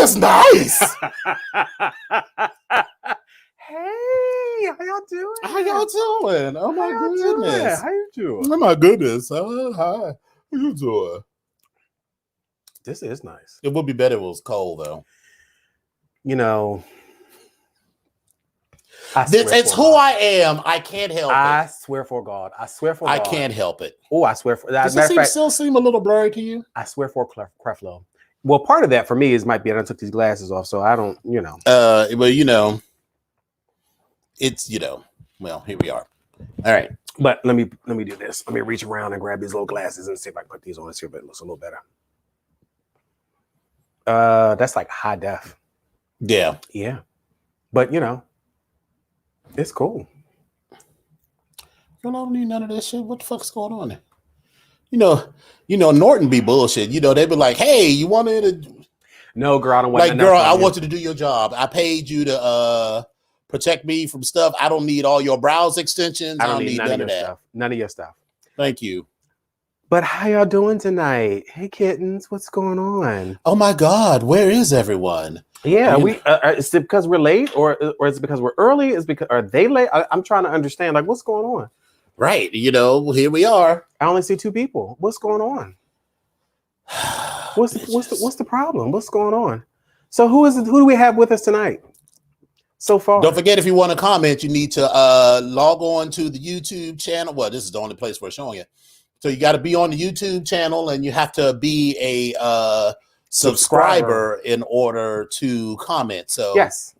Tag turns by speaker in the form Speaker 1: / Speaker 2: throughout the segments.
Speaker 1: is nice.
Speaker 2: Hey, how y'all doing?
Speaker 1: How y'all doing? Oh my goodness.
Speaker 2: How you doing?
Speaker 1: Oh my goodness. Hi. How you doing?
Speaker 2: This is nice.
Speaker 1: It would be better if it was cold though.
Speaker 2: You know,
Speaker 1: It's who I am. I can't help it.
Speaker 2: I swear for God. I swear for God.
Speaker 1: I can't help it.
Speaker 2: Oh, I swear for that.
Speaker 1: Does it still seem a little blurry to you?
Speaker 2: I swear for Creflo. Well, part of that for me might be I took these glasses off, so I don't,
Speaker 1: Well, it's well, here we are. All right.
Speaker 2: But let me do this. Let me reach around and grab these little glasses and see if I can put these on and see if it looks a little better. That's like high def.
Speaker 1: Yeah.
Speaker 2: Yeah. But it's cool.
Speaker 1: I don't need none of that shit. What the fuck's going on there? Norton be bullshit. They be like, hey, you want me to?
Speaker 2: No, girl, I don't want.
Speaker 1: Like, girl, I want you to do your job. I paid you to protect me from stuff. I don't need all your browse extensions. I don't need none of that
Speaker 2: stuff. None of your stuff.
Speaker 1: Thank you.
Speaker 2: But how y'all doing tonight? Hey, kittens, what's going on?
Speaker 1: Oh my God, where is everyone?
Speaker 2: Yeah, is it because we're late, or is it because we're early? Are they late? I'm trying to understand. Like, what's going on?
Speaker 1: Right. Here we are.
Speaker 2: I only see two people. What's going on? What's the problem? What's going on? So who do we have with us tonight? So far.
Speaker 1: Don't forget, if you want to comment, you need to log on to the YouTube channel. Well, this is the only place we're showing it. So you got to be on the YouTube channel, and you have to be a subscriber in order to comment. So
Speaker 2: yes.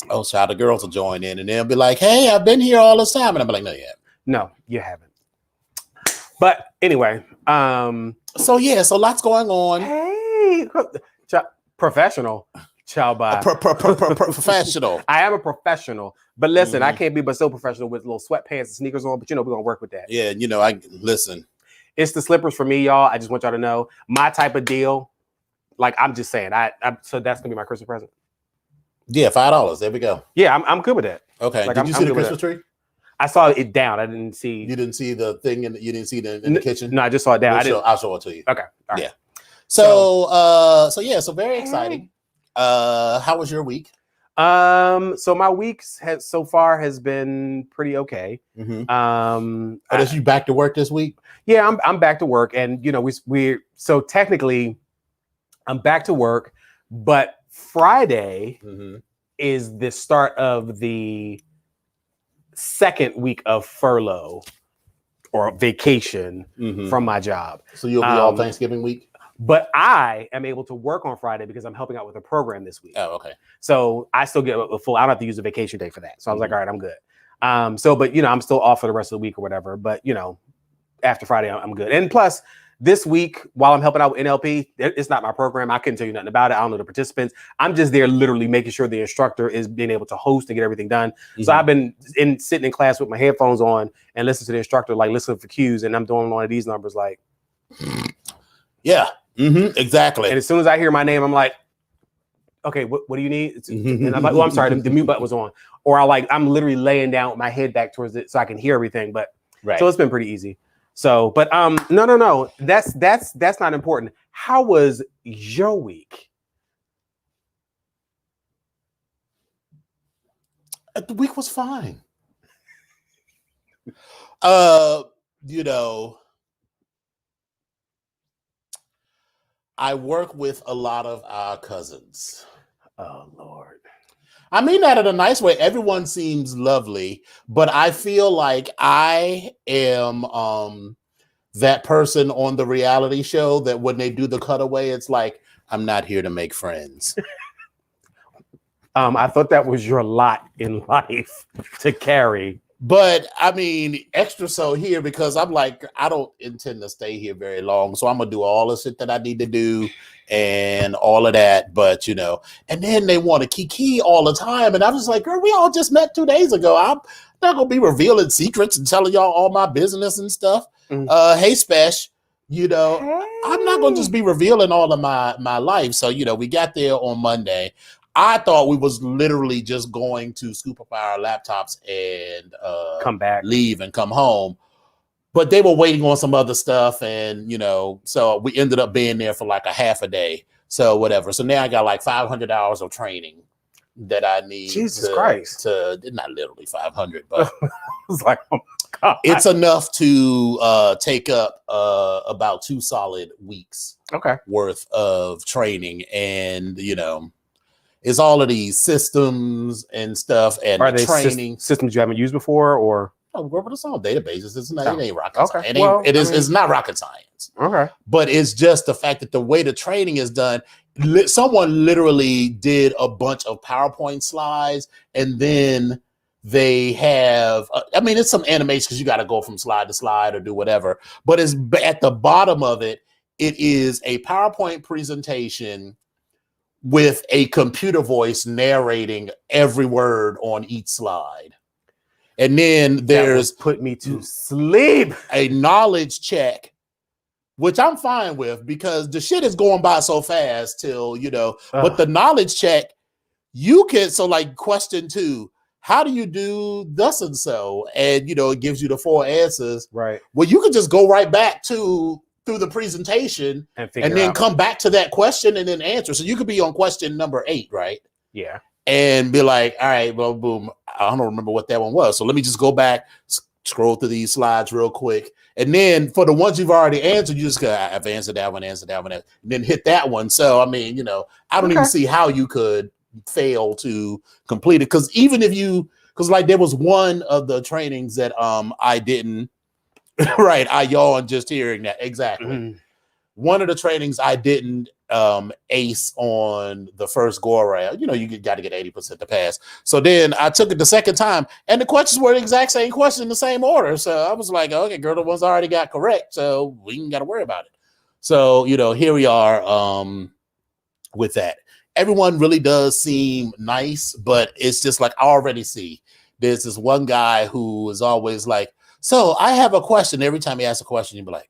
Speaker 1: Oh, so the girls will join in, and they'll be like, "Hey, I've been here all this time," and I'm like, "No, you haven't."
Speaker 2: No, you haven't. But anyway,
Speaker 1: so lots going on.
Speaker 2: Hey, professional.
Speaker 1: Professional.
Speaker 2: I am a professional, but listen, I can't be but so professional with little sweatpants and sneakers on. But we're gonna work with that.
Speaker 1: Yeah, I listen.
Speaker 2: It's the slippers for me, y'all. I just want y'all to know my type of deal. Like, I'm just saying, so that's gonna be my Christmas present.
Speaker 1: Yeah, $5. There we go.
Speaker 2: Yeah, I'm good with that.
Speaker 1: Okay. Did you see the Christmas tree?
Speaker 2: I saw it down. I didn't see.
Speaker 1: You didn't see the thing you didn't see it in the kitchen?
Speaker 2: No, I just saw it down.
Speaker 1: I'll show it to you.
Speaker 2: Okay. All right.
Speaker 1: Yeah. So very exciting. How was your week?
Speaker 2: So my weeks so far has been pretty okay.
Speaker 1: Mm-hmm. Is you back to work this week?
Speaker 2: Yeah, I'm back to work, and we so technically I'm back to work, but Friday is the start of the second week of furlough or vacation from my job.
Speaker 1: So you'll be all Thanksgiving week?
Speaker 2: But I am able to work on Friday because I'm helping out with a program this week.
Speaker 1: Oh, okay.
Speaker 2: So I still get a full, I don't have to use a vacation day for that. So I was like, all right, I'm good. But I'm still off for the rest of the week or whatever. But, after Friday, I'm good. And plus, this week, while I'm helping out with NLP, it's not my program. I couldn't tell you nothing about it. I don't know the participants. I'm just there literally making sure the instructor is being able to host and get everything done. So I've been sitting in class with my headphones on and listening to the instructor, like listening for cues. And I'm doing one of these numbers like.
Speaker 1: Yeah, exactly.
Speaker 2: And as soon as I hear my name, I'm like, okay, what do you need? And I'm like, oh, I'm sorry, the mute button was on. Or I'm literally laying down with my head back towards it so I can hear everything. But so it's been pretty easy. So, but no. That's not important. How was your week?
Speaker 1: The week was fine. I work with a lot of our cousins.
Speaker 2: Oh, Lord.
Speaker 1: I mean that in a nice way. Everyone seems lovely, but I feel like I am that person on the reality show that when they do the cutaway, it's like, I'm not here to make friends.
Speaker 2: I thought that was your lot in life to carry.
Speaker 1: But I mean, extra so here because I'm like, I don't intend to stay here very long. So I'm going to do all the shit that I need to do and all of that. But, and then they want to kiki all the time. And I was like, girl, we all just met 2 days ago. I'm not going to be revealing secrets and telling y'all all my business and stuff. Hey, Spesh, I'm not going to just be revealing all of my life. So, we got there on Monday. I thought we was literally just going to scoop up our laptops and
Speaker 2: come back,
Speaker 1: leave and come home. But they were waiting on some other stuff. And, so we ended up being there for like a half a day. So whatever. So now I got like 500 hours of training that I need.
Speaker 2: Jesus Christ.
Speaker 1: To not literally 500, but
Speaker 2: I was like, oh my God.
Speaker 1: It's enough to take up about 2 solid weeks worth of training. And, you know, it's all of these systems and stuff and
Speaker 2: are they
Speaker 1: training.
Speaker 2: Systems you haven't used before, or?
Speaker 1: Oh, but it's all databases. It ain't rocket science. It's not rocket science.
Speaker 2: Okay.
Speaker 1: But it's just the fact that the way the training is done, someone literally did a bunch of PowerPoint slides, and then they have, it's some animation because you got to go from slide to slide or do whatever. But it's at the bottom of it, it is a PowerPoint presentation with a computer voice narrating every word on each slide. And then there's
Speaker 2: put me to sleep.
Speaker 1: A knowledge check, which I'm fine with because the shit is going by so fast till, you know, but the knowledge check, you can, so like question 2, how do you do thus and so? And, you know, it gives you the 4 answers.
Speaker 2: Right.
Speaker 1: Well, you can just go right back through the presentation and then come back to that question and then answer. So you could be on question number 8, right?
Speaker 2: Yeah.
Speaker 1: And be like, all right, well, boom, I don't remember what that one was. So let me just go back, scroll through these slides real quick. And then for the ones you've already answered, you just go, I've answered that one, and then hit that one. So, I mean, you know, I don't even see how you could fail to complete it. Because even if because like there was one of the trainings that I didn't, right, I yawn just hearing that. Exactly. Mm-hmm. One of the trainings I didn't ace on the first go around. You know, you got to get 80% to pass. So then I took it the second time, and the questions were the exact same question in the same order. So I was like, okay, girl, the ones I already got correct, so we ain't got to worry about it. So, you know, here we are with that. Everyone really does seem nice, but it's just like I already see. There's this one guy who is always like, so I have a question. Every time he asks a question, you'd be like,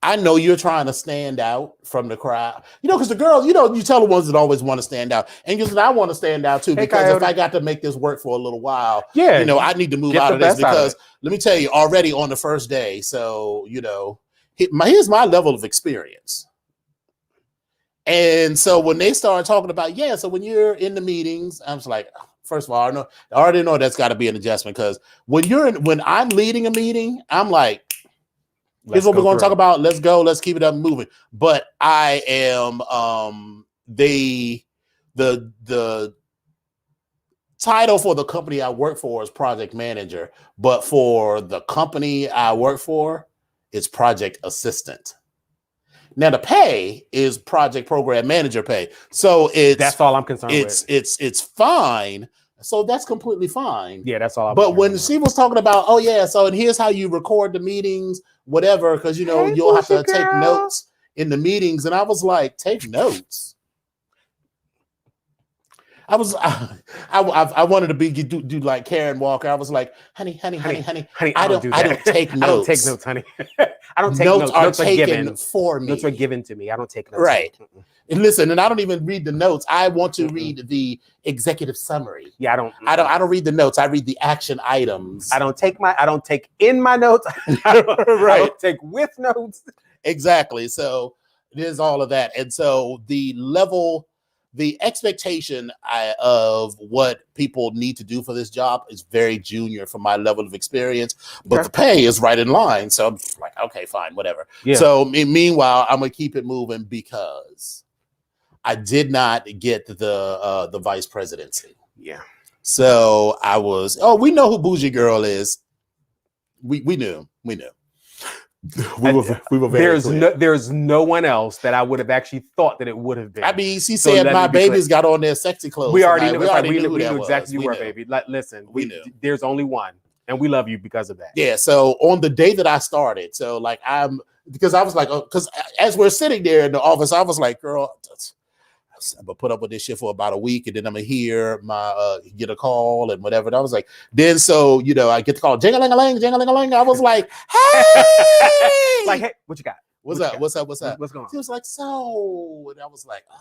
Speaker 1: I know you're trying to stand out from the crowd, you know, because the girls, you know, you tell the ones that always want to stand out, and because I want to stand out too, because if I got to make this work for a little while, you know, I need to move out of this because let me tell you, already on the first day, so you know, here's my level of experience. And so when they started talking about, so when you're in the meetings, I was like, first of all, I already know that's got to be an adjustment because when I'm leading a meeting, I'm like, here's what we're going to talk about. Let's go. Let's keep it up and moving. But I am the title for the company I work for is project manager, but for the company I work for, it's project assistant. Now the pay is project program manager pay. So
Speaker 2: that's all I'm concerned with.
Speaker 1: It's fine. So that's completely fine.
Speaker 2: Yeah, that's all.
Speaker 1: But when she was talking about, so and here's how you record the meetings, whatever, because you know you'll have to take notes in the meetings, and I was like, take notes. I wanted to do like Karen Walker. I was like, honey, I don't take notes.
Speaker 2: I don't take notes, honey. I don't take notes.
Speaker 1: Notes are taken for me.
Speaker 2: Notes are given to me. I don't take notes.
Speaker 1: Right. And listen, and I don't even read the notes. I want to read the executive summary.
Speaker 2: Yeah, I
Speaker 1: don't read the notes. I read the action items.
Speaker 2: I don't take in my notes. I don't take with notes.
Speaker 1: Exactly. So there's all of that. And so the expectation of what people need to do for this job is very junior for my level of experience, but the pay is right in line. So I'm like, okay, fine, whatever. Yeah. So meanwhile, I'm going to keep it moving because I did not get the vice presidency.
Speaker 2: Yeah.
Speaker 1: So I was, we know who Bougie Girl is. We knew. We were very clear.
Speaker 2: There's no one else that I would have actually thought that it would have been.
Speaker 1: I mean, she said my babies got on their sexy clothes.
Speaker 2: We already knew. We knew exactly who you were, baby. Listen,
Speaker 1: we knew.
Speaker 2: There's only one, and we love you because of that.
Speaker 1: Yeah. So on the day that I started, so like because I was like, because as we're sitting there in the office, I was like, girl, I'm gonna put up with this shit for about a week, and then I'm gonna hear my get a call and whatever. And I was like, then so you know, I get the call, jing-a-ling-a-ling, jing-a-ling-a-ling. I was like, hey,
Speaker 2: like, hey, what you got?
Speaker 1: What's up? What's up?
Speaker 2: What's going on?
Speaker 1: She was like, so, and I was like, oh.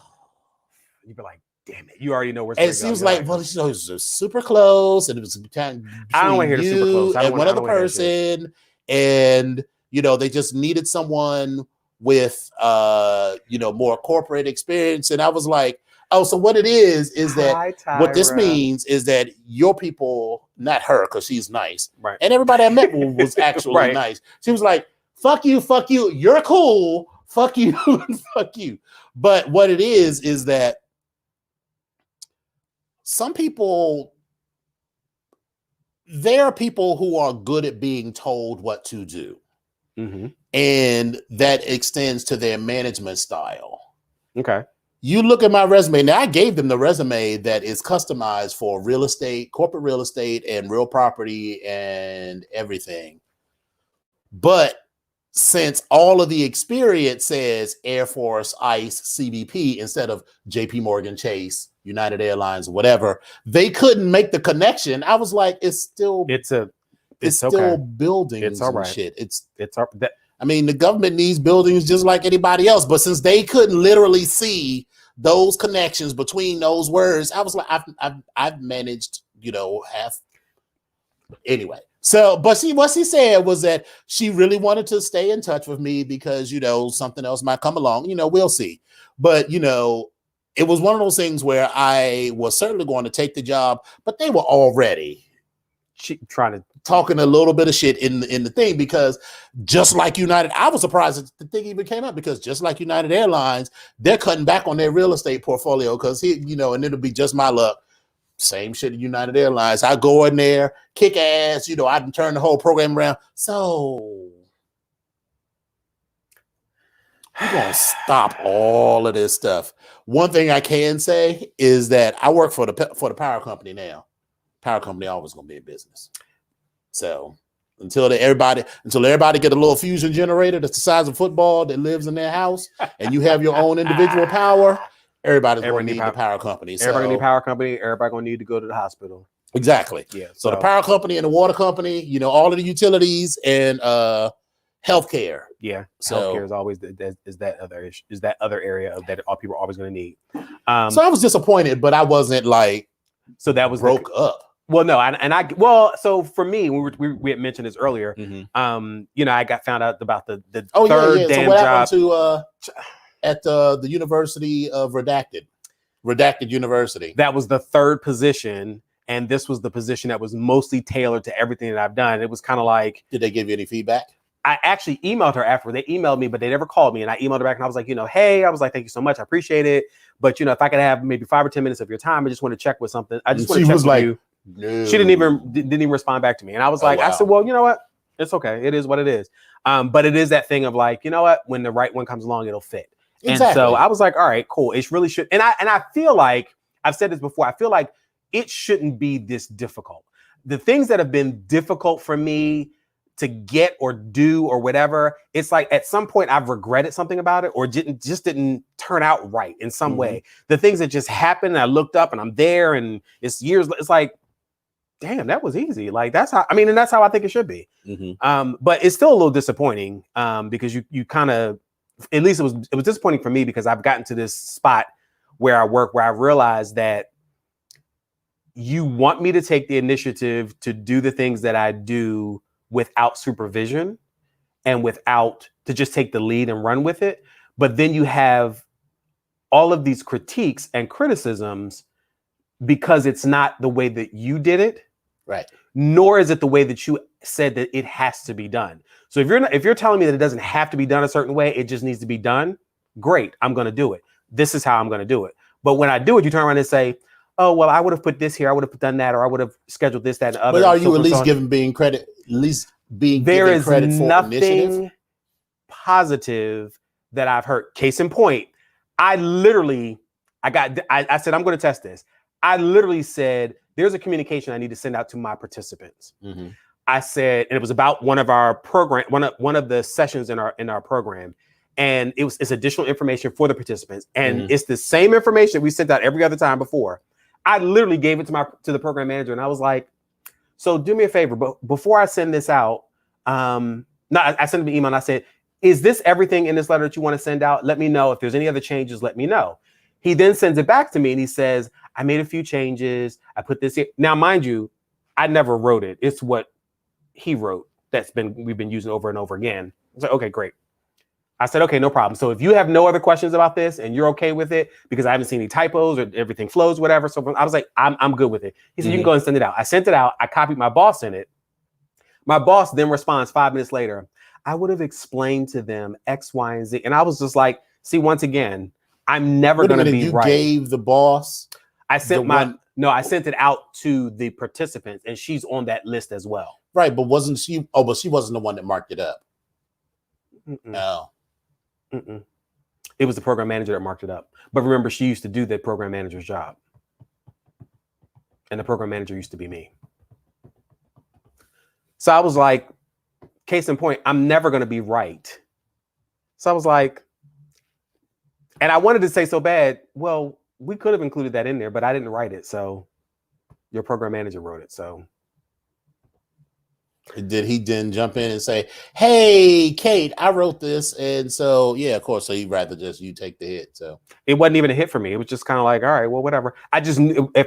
Speaker 2: You'd be like, damn it, you already know where.
Speaker 1: And she was like, well, it was super close, and it was between
Speaker 2: I don't want to hear the super close.
Speaker 1: and one other person, and they just needed someone with more corporate experience. And I was like, oh, so what it is that what this means is that your people, not her, because she's nice,
Speaker 2: right?
Speaker 1: And everybody I met was actually
Speaker 2: right.
Speaker 1: nice. She was like, fuck you, you're cool, fuck you, fuck you. But what it is that some people, there are people who are good at being told what to do.
Speaker 2: Mm-hmm.
Speaker 1: And that extends to their management style.
Speaker 2: Okay.
Speaker 1: You look at my resume. Now, I gave them the resume that is customized for real estate, corporate real estate, and real property and everything. But since all of the experience says Air Force, ICE, CBP, instead of JP Morgan Chase, United Airlines, whatever, they couldn't make the connection. I was like, it's still
Speaker 2: okay.
Speaker 1: buildings.
Speaker 2: It's all right.
Speaker 1: And shit.
Speaker 2: I
Speaker 1: mean, the government needs buildings just like anybody else, but since they couldn't literally see those connections between those words, I was like, I've managed, half. Anyway, so, but what she said was that she really wanted to stay in touch with me because, something else might come along, we'll see. But, it was one of those things where I was certainly going to take the job, but they were already talking a little bit of shit in the thing, because just like United, I was surprised that the thing even came up, because just like United Airlines, they're cutting back on their real estate portfolio because and it'll be just my luck. Same shit at United Airlines. I go in there, kick ass, I can turn the whole program around. So we're going to stop all of this stuff. One thing I can say is that I work for the power company now. Power company always going to be in business. So until everybody get a little fusion generator that's the size of football that lives in their house, and you have your own individual power, everybody's going to need the power company.
Speaker 2: Everybody need power company. Everybody going to need to go to the hospital.
Speaker 1: Exactly.
Speaker 2: Yeah.
Speaker 1: So the power company and the water company, all of the utilities and healthcare.
Speaker 2: Yeah. So healthcare is always that other area of that all people are always going to need.
Speaker 1: So I was disappointed, but I wasn't like.
Speaker 2: So that was
Speaker 1: broke up.
Speaker 2: Well, no, so for me, we had mentioned this earlier. Mm-hmm. I got found out about the third damn
Speaker 1: so what
Speaker 2: job
Speaker 1: happened to at the University of Redacted University.
Speaker 2: That was the third position, and this was the position that was mostly tailored to everything that I've done. It was kind of like,
Speaker 1: did they give you any feedback?
Speaker 2: I actually emailed her after. They emailed me, but they never called me. And I emailed her back, and I was like, hey, I was like, thank you so much, I appreciate it. But if I could have maybe 5 or 10 minutes of your time, I just want to check with something. I just want to check with you.
Speaker 1: No.
Speaker 2: She didn't even respond back to me. And I was like, wow. I said, well, you know what? It's okay. It is what it is. But it is that thing of like, you know what? When the right one comes along, it'll fit. Exactly. And so I was like, all right, cool. It really should. And I feel like, I've said this before, I feel like it shouldn't be this difficult. The things that have been difficult for me to get or do or whatever, it's like at some point I've regretted something about it, or just didn't turn out right in some way. The things that just happened, and I looked up and I'm there and it's years, it's like, damn, that was easy. Like that's how I think it should be. But it's still a little disappointing because you kind of, at least it was disappointing for me, because I've gotten to this spot where I work where I realized that you want me to take the initiative to do the things that I do without supervision and to just take the lead and run with it. But then you have all of these critiques and criticisms because it's not the way that you did it.
Speaker 1: Right.
Speaker 2: Nor is it the way that you said that it has to be done. So if you're telling me that it doesn't have to be done a certain way, it just needs to be done, great, I'm going to do it. This is how I'm going to do it. But when I do it, you turn around and say, oh, well, I would have put this here, I would have done that, or I would have scheduled this, that, and other.
Speaker 1: But are you at least given credit? At least being given credit for initiative?
Speaker 2: There is nothing positive that I've heard. Case in point, I said, I'm going to test this. I literally said, there's a communication I need to send out to my participants. I said, and it was about one of our program, one of the sessions in our program. And it's additional information for the participants. And it's the same information that we sent out every other time before. I literally gave it to the program manager, and I was like, so do me a favor, but before I send this out, I sent him an email and I said, is this everything in this letter that you want to send out? Let me know. If there's any other changes, let me know. He then sends it back to me and he says, I made a few changes. I put this here. Now, mind you, I never wrote it. It's what he wrote we've been using over and over again. I was like, okay, great. I said, okay, no problem. So if you have no other questions about this and you're okay with it, because I haven't seen any typos or everything flows, whatever. So I was like, I'm good with it. He said, you can go and send it out. I sent it out. I copied my boss in it. My boss then responds 5 minutes later, I would have explained to them X, Y, and Z. And I was just like, see, once again, I'm never going to be right.
Speaker 1: You gave the boss?
Speaker 2: I sent I sent it out to the participants and she's on that list as well.
Speaker 1: Right, but wasn't she? Oh, but she wasn't the one that marked it up. No.
Speaker 2: It was the program manager that marked it up. But remember, she used to do the program manager's job. And the program manager used to be me. So I was like, case in point, I'm never going to be right. So I was like, and I wanted to say so bad, well, we could have included that in there, but I didn't write it. So your program manager wrote it. So
Speaker 1: did he then jump in and say, hey, Kate, I wrote this. And so, yeah, of course. So he'd rather just you take the hit. So
Speaker 2: it wasn't even a hit for me. It was just kind of like, all right, well, whatever. I just,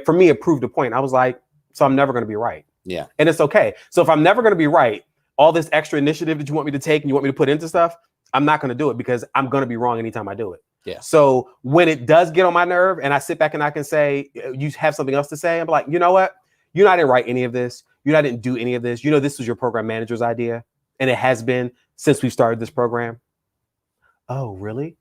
Speaker 2: for me, it proved a point. I was like, so I'm never going to be right.
Speaker 1: Yeah.
Speaker 2: And it's okay. So if I'm never going to be right, all this extra initiative that you want me to take and you want me to put into stuff, I'm not going to do it because I'm going to be wrong anytime I do it.
Speaker 1: Yeah.
Speaker 2: So when it does get on my nerve and I sit back and I can say, you have something else to say, I'm like, you know what? You know, I didn't write any of this. You know, I didn't do any of this. You know, this was your program manager's idea. And it has been since we started this program. Oh, really?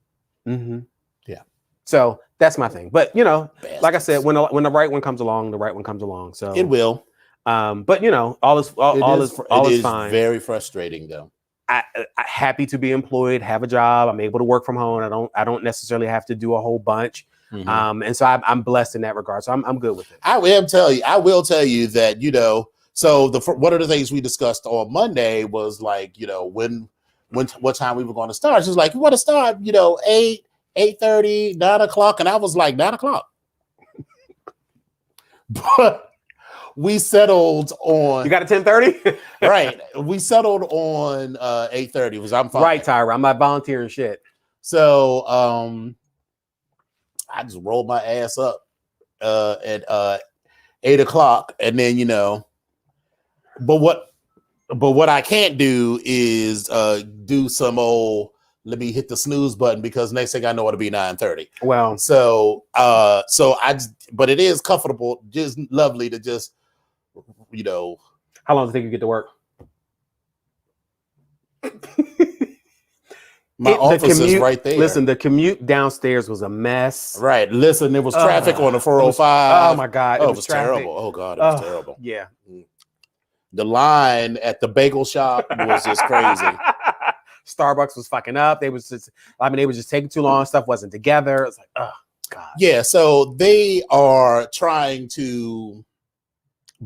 Speaker 2: Mm-hmm.
Speaker 1: Yeah.
Speaker 2: So that's my thing. But, you know,
Speaker 1: Bastards.
Speaker 2: Like I said, when the right one comes along, the right one comes along. So
Speaker 1: it will.
Speaker 2: But, you know, all is fine.
Speaker 1: Very frustrating, though.
Speaker 2: I happy to be employed, have a job. I'm able to work from home. I don't necessarily have to do a whole bunch. Mm-hmm. And so I'm blessed in that regard. So I'm good with it. I will
Speaker 1: tell you that, you know, so one of the things we discussed on Monday was like, you know, what time we were going to start. She's like, you want to start, you know, 8:30, 9 o'clock. And I was like, 9 o'clock. But we settled on.
Speaker 2: You got a 10:30?
Speaker 1: Right. We settled on 8:30. Was I'm fine.
Speaker 2: Right, Tyra. I'm not volunteering shit.
Speaker 1: So I just rolled my ass up at 8 o'clock, and then, you know, but what I can't do is do some old let me hit the snooze button because next thing I know it'll be 9:30.
Speaker 2: Well,
Speaker 1: but it is comfortable, just lovely to just, you know.
Speaker 2: How long does it take you to get to work?
Speaker 1: My office is right there.
Speaker 2: Listen, the commute downstairs was a mess.
Speaker 1: Right. Listen, there was traffic on the 405.
Speaker 2: Oh my God.
Speaker 1: It was terrible. Oh God, it was terrible.
Speaker 2: Yeah.
Speaker 1: The line at the bagel shop was just crazy.
Speaker 2: Starbucks was fucking up. They were just taking too long. Stuff wasn't together. It's like, oh God.
Speaker 1: Yeah. So they are trying to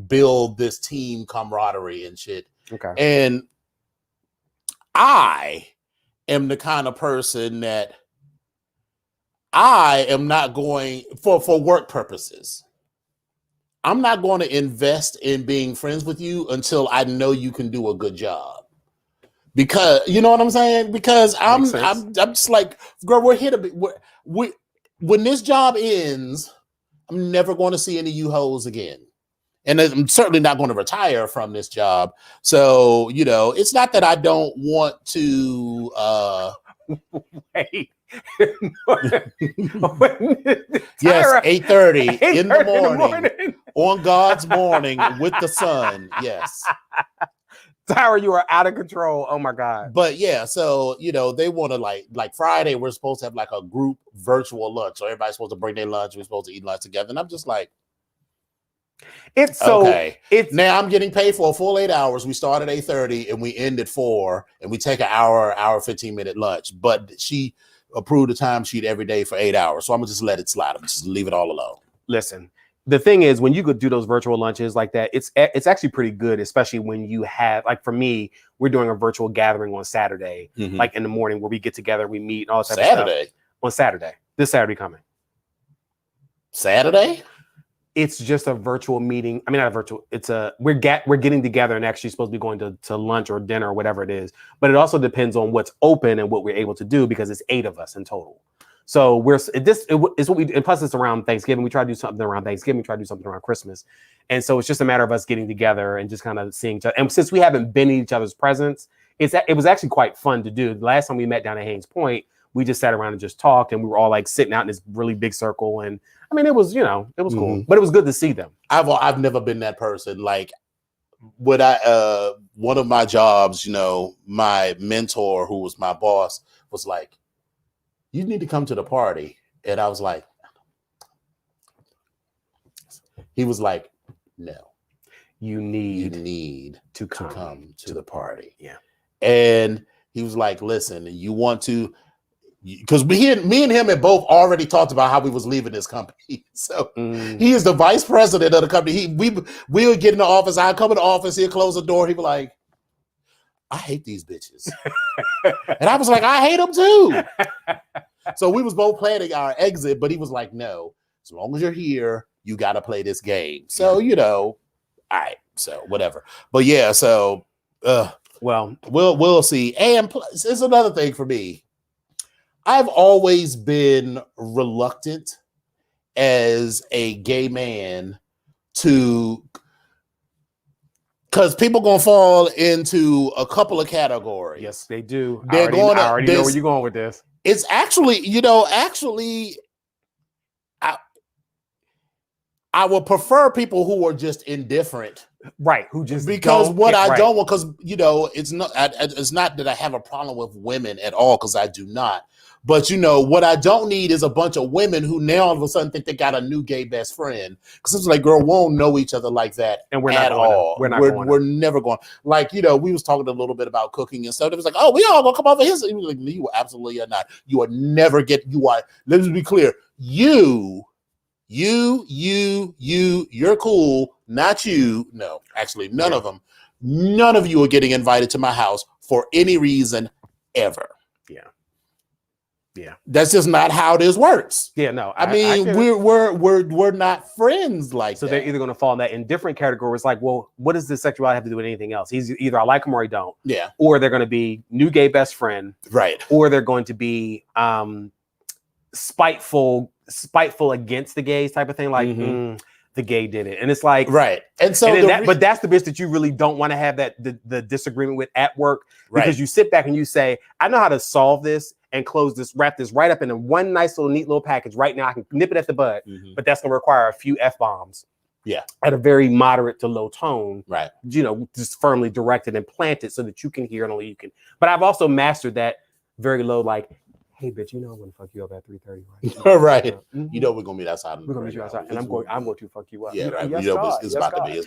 Speaker 1: build this team camaraderie and shit.
Speaker 2: Okay.
Speaker 1: And I am the kind of person that I am not going for work purposes. I'm not going to invest in being friends with you until I know you can do a good job. Because you know what I'm saying? Because I'm just like, girl, we're here to be. When this job ends, I'm never going to see any of you hoes again. And I'm certainly not going to retire from this job. So, you know, it's not that I don't want to
Speaker 2: wait.
Speaker 1: Yes, 8:30 in the morning on God's morning with the sun. Yes.
Speaker 2: Tyra, you are out of control. Oh my God.
Speaker 1: But yeah, so you know, they want to like Friday, we're supposed to have like a group virtual lunch. So everybody's supposed to bring their lunch. We're supposed to eat lunch together. And I'm just like,
Speaker 2: it's so
Speaker 1: okay. Now I'm getting paid for a full 8 hours. We start at 8:30 and we end at 4, and we take an hour 15-minute lunch. But she approved a timesheet every day for 8 hours. So I'm gonna just let it slide. I'm just leave it all alone.
Speaker 2: Listen, the thing is, when you could do those virtual lunches like that, it's actually pretty good, especially when you have, like for me, we're doing a virtual gathering on Saturday, like in the morning where we get together, we meet, and all that type of stuff. On Saturday. This Saturday coming.
Speaker 1: Saturday?
Speaker 2: It's just a virtual meeting. I mean, not a virtual. It's we're getting together and actually supposed to be going to lunch or dinner or whatever it is. But it also depends on what's open and what we're able to do because it's 8 of us in total. So it's what we, and plus it's around Thanksgiving. We try to do something around Thanksgiving. We try to do something around Christmas. And so it's just a matter of us getting together and just kind of seeing each other. And since we haven't been in each other's presence, it was actually quite fun to do. The last time we met down at Haynes Point, we just sat around and just talked, and we were all like sitting out in this really big circle. And I mean, it was cool, but it was good to see them.
Speaker 1: I've never been that person. Like, when one of my jobs, my mentor, who was my boss, was like, "You need to come to the party," and I was like, he was like, "No,
Speaker 2: you need to
Speaker 1: come to the party."
Speaker 2: Yeah,
Speaker 1: and he was like, "Listen, you want to." Because me and him had both already talked about how we was leaving this company. So he is the vice president of the company. We would get in the office. I'd come in the office. He'd close the door. He'd be like, "I hate these bitches." And I was like, "I hate them too." So we was both planning our exit, but he was like, "No, as long as you're here, you got to play this game." So, all right. So whatever. But yeah, so
Speaker 2: well,
Speaker 1: we'll see. And plus, it's another thing for me. I've always been reluctant as a gay man because people gonna fall into a couple of categories.
Speaker 2: Yes, they do.
Speaker 1: I
Speaker 2: already know where you're going with this.
Speaker 1: It's actually, I would prefer people who are just indifferent.
Speaker 2: Right, who just
Speaker 1: because don't want, because it's not that I have a problem with women at all, because I do not. But what I don't need is a bunch of women who now all of a sudden think they got a new gay best friend. Because it's like, girl, we won't know each other like that,
Speaker 2: and we're not
Speaker 1: at all. We're never going. Like, we was talking a little bit about cooking and stuff. It was like, oh, we all gonna come over here. So like, you absolutely are not. You are never let's be clear. You're cool, not you. No, actually, none of them. None of you are getting invited to my house for any reason ever.
Speaker 2: Yeah.
Speaker 1: That's just not how this works.
Speaker 2: Yeah, no.
Speaker 1: I mean, we're not friends like
Speaker 2: so
Speaker 1: that.
Speaker 2: They're either going to fall in that indifferent category. It's like, well, what does this sexuality have to do with anything else? He's either I like him or I don't.
Speaker 1: Yeah.
Speaker 2: Or they're going to be new gay best friend.
Speaker 1: Right.
Speaker 2: Or they're going to be spiteful against the gays type of thing. Like, the gay did it. And it's like,
Speaker 1: right. And so,
Speaker 2: but that's the bitch that you really don't want to have the disagreement with at work, because you sit back and you say, I know how to solve this and wrap this right up in one nice little neat little package right now. I can nip it at the bud, but that's going to require a few F-bombs.
Speaker 1: Yeah.
Speaker 2: At a very moderate to low tone.
Speaker 1: Right.
Speaker 2: Just firmly directed and planted so that you can hear and only you can. But I've also mastered that very low, like, hey, bitch, I'm going to fuck you up at 3:30. Right.
Speaker 1: Right. We're going to meet outside.
Speaker 2: We're going to meet you outside. And I'm going to fuck you up.
Speaker 1: Yeah, right.
Speaker 2: Yes,
Speaker 1: it's about to be.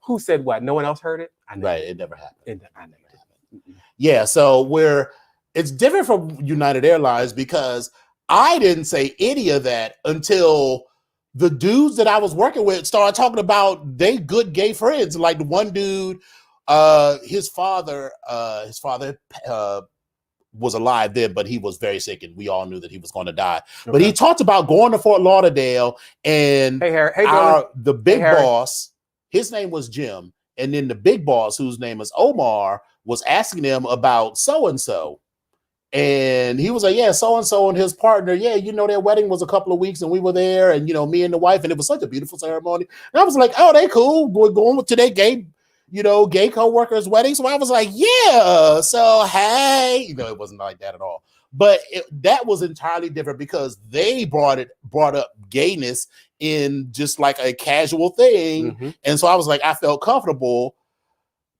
Speaker 2: Who said what? No one else heard it?
Speaker 1: Right. It never happened.
Speaker 2: I never happened.
Speaker 1: Yeah. So it's different from United Airlines, because I didn't say any of that until the dudes that I was working with started talking about they good gay friends. Like the one dude, his father was alive then, but he was very sick, and we all knew that he was going to die. Okay. But he talked about going to Fort Lauderdale, and the big boss, his name was Jim, and then the big boss, whose name is Omar, was asking him about so-and-so. And he was like, yeah, so-and-so and his partner, yeah, their wedding was a couple of weeks and we were there, and, me and the wife, and it was such a beautiful ceremony. And I was like, oh, they cool. We're going to their gay co-workers' wedding. So I was like, yeah, so, hey, it wasn't like that at all. But that was entirely different, because they brought up gayness in just like a casual thing. And so I was like, I felt comfortable.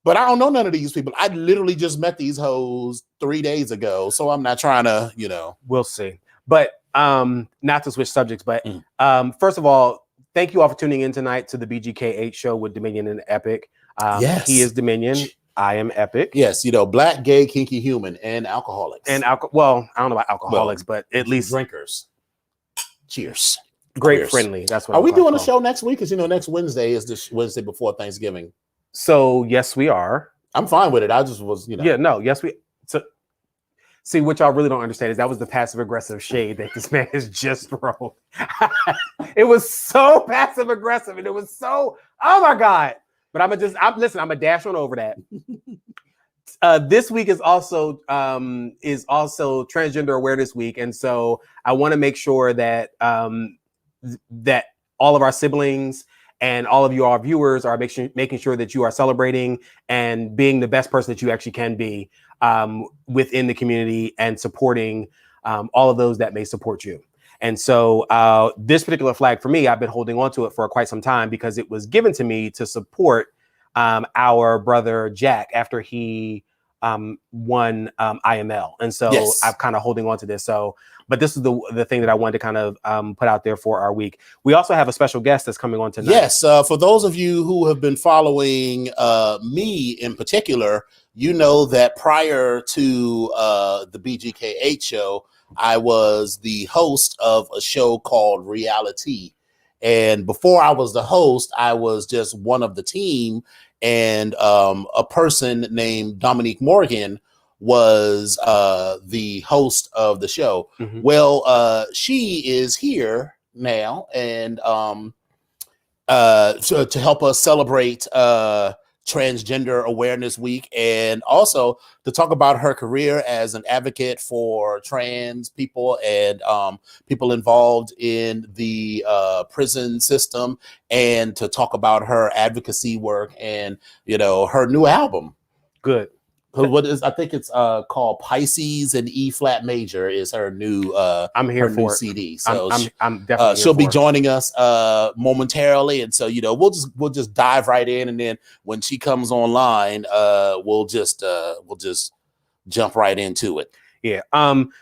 Speaker 1: But I don't know none of these people. I literally just met these hoes 3 days ago. So I'm not trying to,
Speaker 2: We'll see. But not to switch subjects, but first of all, thank you all for tuning in tonight to the BGKH Show with Dominion and Epic.
Speaker 1: Yes.
Speaker 2: He is Dominion. I am Epic.
Speaker 1: Yes, Black, gay, kinky, human, and alcoholics.
Speaker 2: Well, I don't know about alcoholics, but at least
Speaker 1: drinkers. Cheers.
Speaker 2: Great
Speaker 1: Cheers.
Speaker 2: Friendly. That's what.
Speaker 1: Are we doing a show next week? Because next Wednesday is the Wednesday before Thanksgiving.
Speaker 2: So yes, we are.
Speaker 1: I'm fine with it. I just was,
Speaker 2: Yeah, no, yes, so see, what y'all really don't understand is that was the passive aggressive shade that this man has just thrown. It was so passive aggressive, and it was so, oh my God. But I'm gonna dash on over that. This week is also Transgender Awareness Week, and so I want to make sure that that all of our siblings and all of you, our viewers, are making sure that you are celebrating and being the best person that you actually can be within the community and supporting all of those that may support you. And so this particular flag for me, I've been holding on to it for quite some time because it was given to me to support our brother Jack after he won IML. And so
Speaker 1: Yes.
Speaker 2: I'm kind of holding on to this. So, but this is the thing that I wanted to kind of put out there for our week. We also have a special guest that's coming on tonight.
Speaker 1: Yes. For those of you who have been following me in particular, you know that prior to the BGKH show, I was the host of a show called Reali-TEA. And before I was the host, I was just one of the team. And a person named Dominique Morgan was the host of the show.
Speaker 2: Mm-hmm.
Speaker 1: Well, she is here now, and so to help us celebrate Transgender Awareness Week, and also to talk about her career as an advocate for trans people and people involved in the prison system, and to talk about her advocacy work and, you know, her new album.
Speaker 2: Good.
Speaker 1: What is, I think it's called Pisces and E flat major is her new
Speaker 2: I'm here for it.
Speaker 1: CD. So
Speaker 2: I'm definitely
Speaker 1: she'll
Speaker 2: here
Speaker 1: be
Speaker 2: for it.
Speaker 1: joining us momentarily, and so, you know, we'll just dive right in, and then when she comes online, we'll just jump right into it.
Speaker 2: Yeah.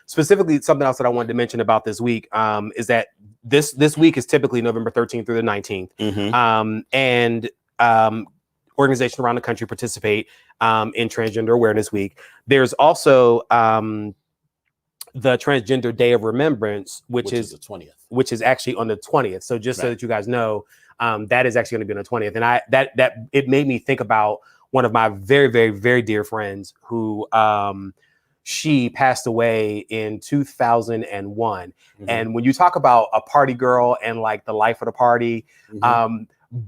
Speaker 2: Specifically, something else that I wanted to mention about this week is that this week is typically November 13th through the 19th.
Speaker 1: Mm-hmm.
Speaker 2: And organizations around the country participate in Transgender Awareness Week. There's also the Transgender Day of Remembrance, which is
Speaker 1: the 20th,
Speaker 2: which is actually on the 20th. So just so that you guys know, that is actually going to be on the 20th. And that it made me think about one of my very, very, very dear friends who she passed away in 2001.
Speaker 1: Mm-hmm.
Speaker 2: And when you talk about a party girl and like the life of the party,
Speaker 1: Mm-hmm.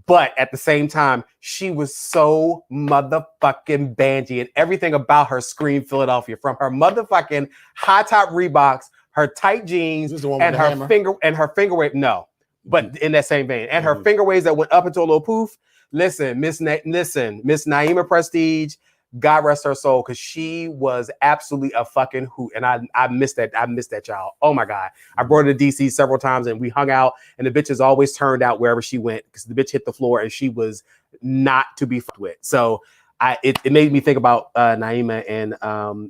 Speaker 2: But at the same time, she was so motherfucking bangy, and everything about her screamed Philadelphia, from her motherfucking high top Reeboks, her tight jeans, and her finger wave. No, but in that same vein, and her finger waves that went up into a little poof. Listen, Miss Naima Prestige, God rest her soul, because she was absolutely a fucking hoot. And I missed that. I missed that child. Oh my God. I brought her to DC several times and we hung out, and the bitch has always turned out wherever she went, because the bitch hit the floor and she was not to be fucked with. So it made me think about Naima, and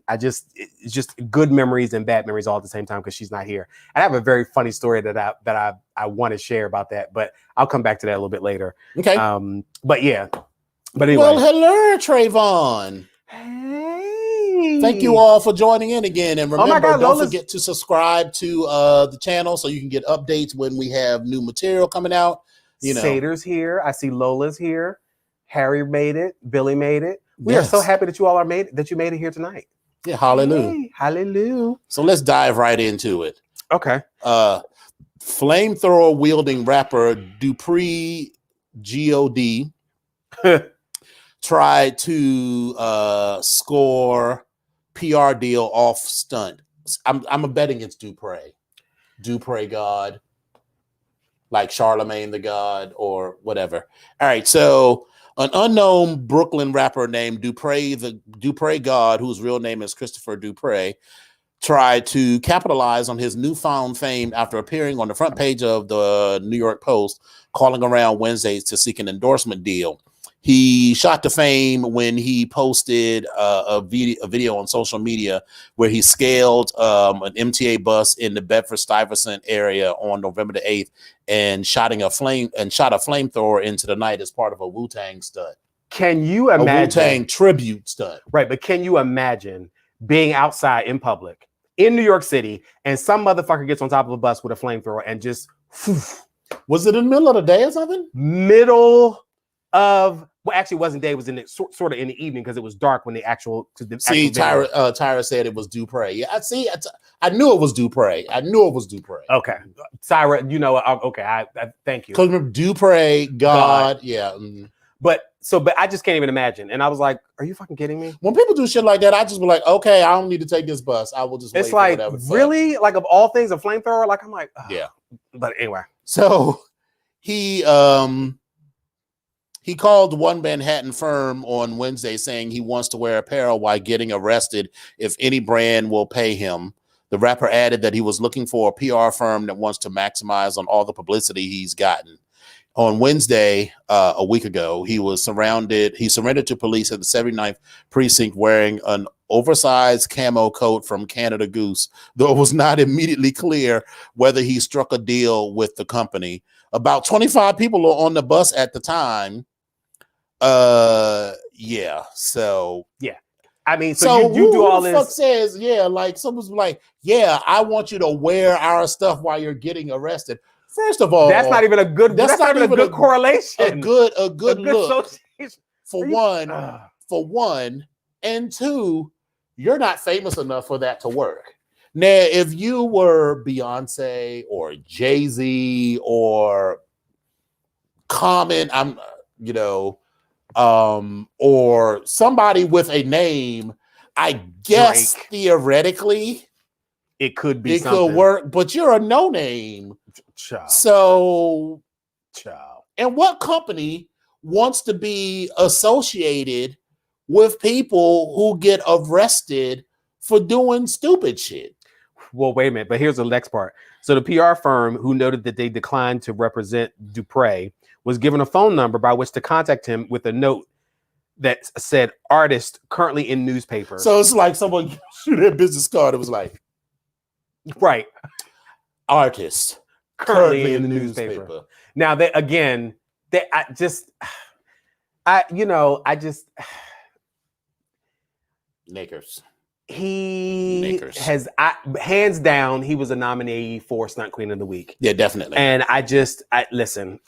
Speaker 2: it's just good memories and bad memories all at the same time because she's not here. And I have a very funny story that I want to share about that, but I'll come back to that a little bit later.
Speaker 1: Okay.
Speaker 2: But yeah. But anyway.
Speaker 1: Well, hello, Trayvon.
Speaker 2: Hey.
Speaker 1: Thank you all for joining in again. And remember,
Speaker 2: God,
Speaker 1: don't forget to subscribe to the channel so you can get updates when we have new material coming out. You know,
Speaker 2: Sater's here. I see Lola's here. Harry made it. Billy made it. We are so happy that you all made it here tonight.
Speaker 1: Yeah, hallelujah.
Speaker 2: Hey, hallelujah.
Speaker 1: So let's dive right into it.
Speaker 2: Okay.
Speaker 1: Flamethrower wielding rapper Dupree God tried to score PR deal off stunt. I'm betting it's Dupree God, like Charlemagne the God or whatever. All right, so an unknown Brooklyn rapper named Dupree God, whose real name is Christopher Dupree, tried to capitalize on his newfound fame after appearing on the front page of the New York Post, calling around Wednesdays to seek an endorsement deal. He shot to fame when he posted a video on social media where he scaled an MTA bus in the Bedford-Stuyvesant area on November the 8th and shot a flamethrower into the night as part of a Wu-Tang stunt.
Speaker 2: Can you imagine?
Speaker 1: A Wu-Tang tribute stunt.
Speaker 2: Right, but can you imagine being outside in public in New York City and some motherfucker gets on top of a bus with a flamethrower and just...
Speaker 1: Was it in the middle of the day or something?
Speaker 2: Middle of... Well, actually, it wasn't day. It was in the, sort of in the evening because it was dark when the actual.
Speaker 1: Tyra said it was Dupree. Yeah, I see. I knew it was Dupree.
Speaker 2: Okay, Tyra, you know. Okay, I thank you.
Speaker 1: Because remember, Dupree, God, yeah.
Speaker 2: But but I just can't even imagine. And I was like, are you fucking kidding me?
Speaker 1: When people do shit like that, I just be like, okay, I don't need to take this bus. I will just wait
Speaker 2: It's like,
Speaker 1: for whatever.
Speaker 2: really? Like, of all things, a flamethrower? Like, I'm like, ugh.
Speaker 1: Yeah.
Speaker 2: But anyway.
Speaker 1: So he called one Manhattan firm on Wednesday saying he wants to wear apparel while getting arrested if any brand will pay him. The rapper added that he was looking for a PR firm that wants to maximize on all the publicity he's gotten. On Wednesday, a week ago, he surrendered to police at the 79th precinct wearing an oversized camo coat from Canada Goose, though it was not immediately clear whether he struck a deal with the company. About 25 people were on the bus at the time. Yeah. So
Speaker 2: yeah. I mean, so you do all this.
Speaker 1: Fuck says, yeah, like someone's like, yeah, I want you to wear our stuff while you're getting arrested. First of all,
Speaker 2: that's not even a good. That's not even a good correlation.
Speaker 1: A good look. For one, and two, you're not famous enough for that to work. Now, if you were Beyonce or Jay-Z or Common, or somebody with a name, I guess Drake. Theoretically
Speaker 2: it could be
Speaker 1: could work, but you're a no name. So and what company wants to be associated with people who get arrested for doing stupid shit?
Speaker 2: Well, wait a minute, but here's the next part. So the PR firm who noted that they declined to represent Dupre was given a phone number by which to contact him with a note that said artist currently in newspaper.
Speaker 1: So it's like someone shoot their business card. It was like,
Speaker 2: right.
Speaker 1: Artist currently in the newspaper.
Speaker 2: Now
Speaker 1: Nakers.
Speaker 2: He has hands down. He was a nominee for Stunt Queen of the Week.
Speaker 1: Yeah, definitely.
Speaker 2: And I don't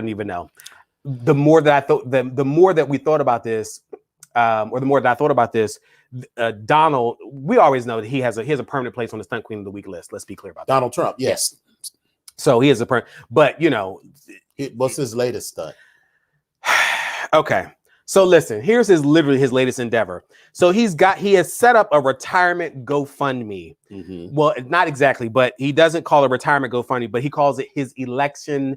Speaker 2: even know. The more that I thought, the more that we thought about this, or the more that I thought about this, Donald. We always know that he has a permanent place on the Stunt Queen of the Week list. Let's be clear about that.
Speaker 1: Donald Trump, yes.
Speaker 2: So he is a but
Speaker 1: what's his latest stunt?
Speaker 2: Okay. So listen, here's literally his latest endeavor. So he has set up a retirement GoFundMe. Mm-hmm. Well, not exactly, but he doesn't call it retirement GoFundMe, but he calls it his election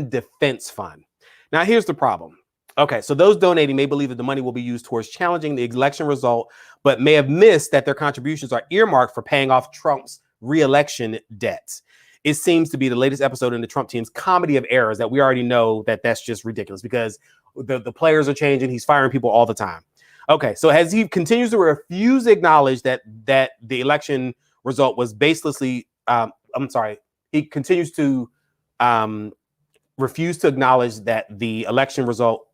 Speaker 2: defense fund. Now, here's the problem. Okay, so those donating may believe that the money will be used towards challenging the election result, but may have missed that their contributions are earmarked for paying off Trump's re-election debts. It seems to be the latest episode in the Trump team's comedy of errors that we already know that's just ridiculous because the players are changing. He's firing people all the time. Okay, so as he continues to refuse to acknowledge that the election result was baselessly, he continues to refuse to acknowledge that the election result,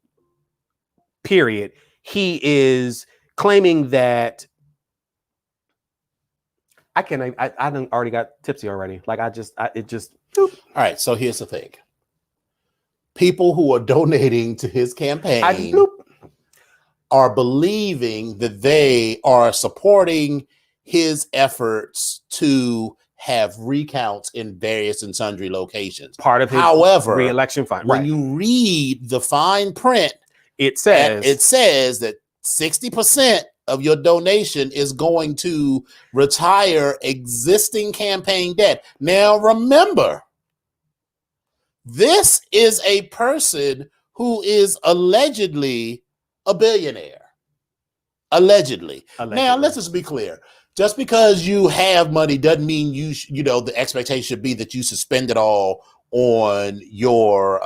Speaker 2: period, he is claiming that I done already got tipsy already. Like it just. All
Speaker 1: right. So here's the thing. People who are donating to his campaign are believing that they are supporting his efforts to have recounts in various and sundry locations.
Speaker 2: Part of his re-election fund.
Speaker 1: When you read the fine print,
Speaker 2: it says
Speaker 1: that 60% of your donation is going to retire existing campaign debt. Now, remember, this is a person who is allegedly a billionaire. Allegedly. Now, let's just be clear. Just because you have money doesn't mean the expectation should be that you should spend it all on your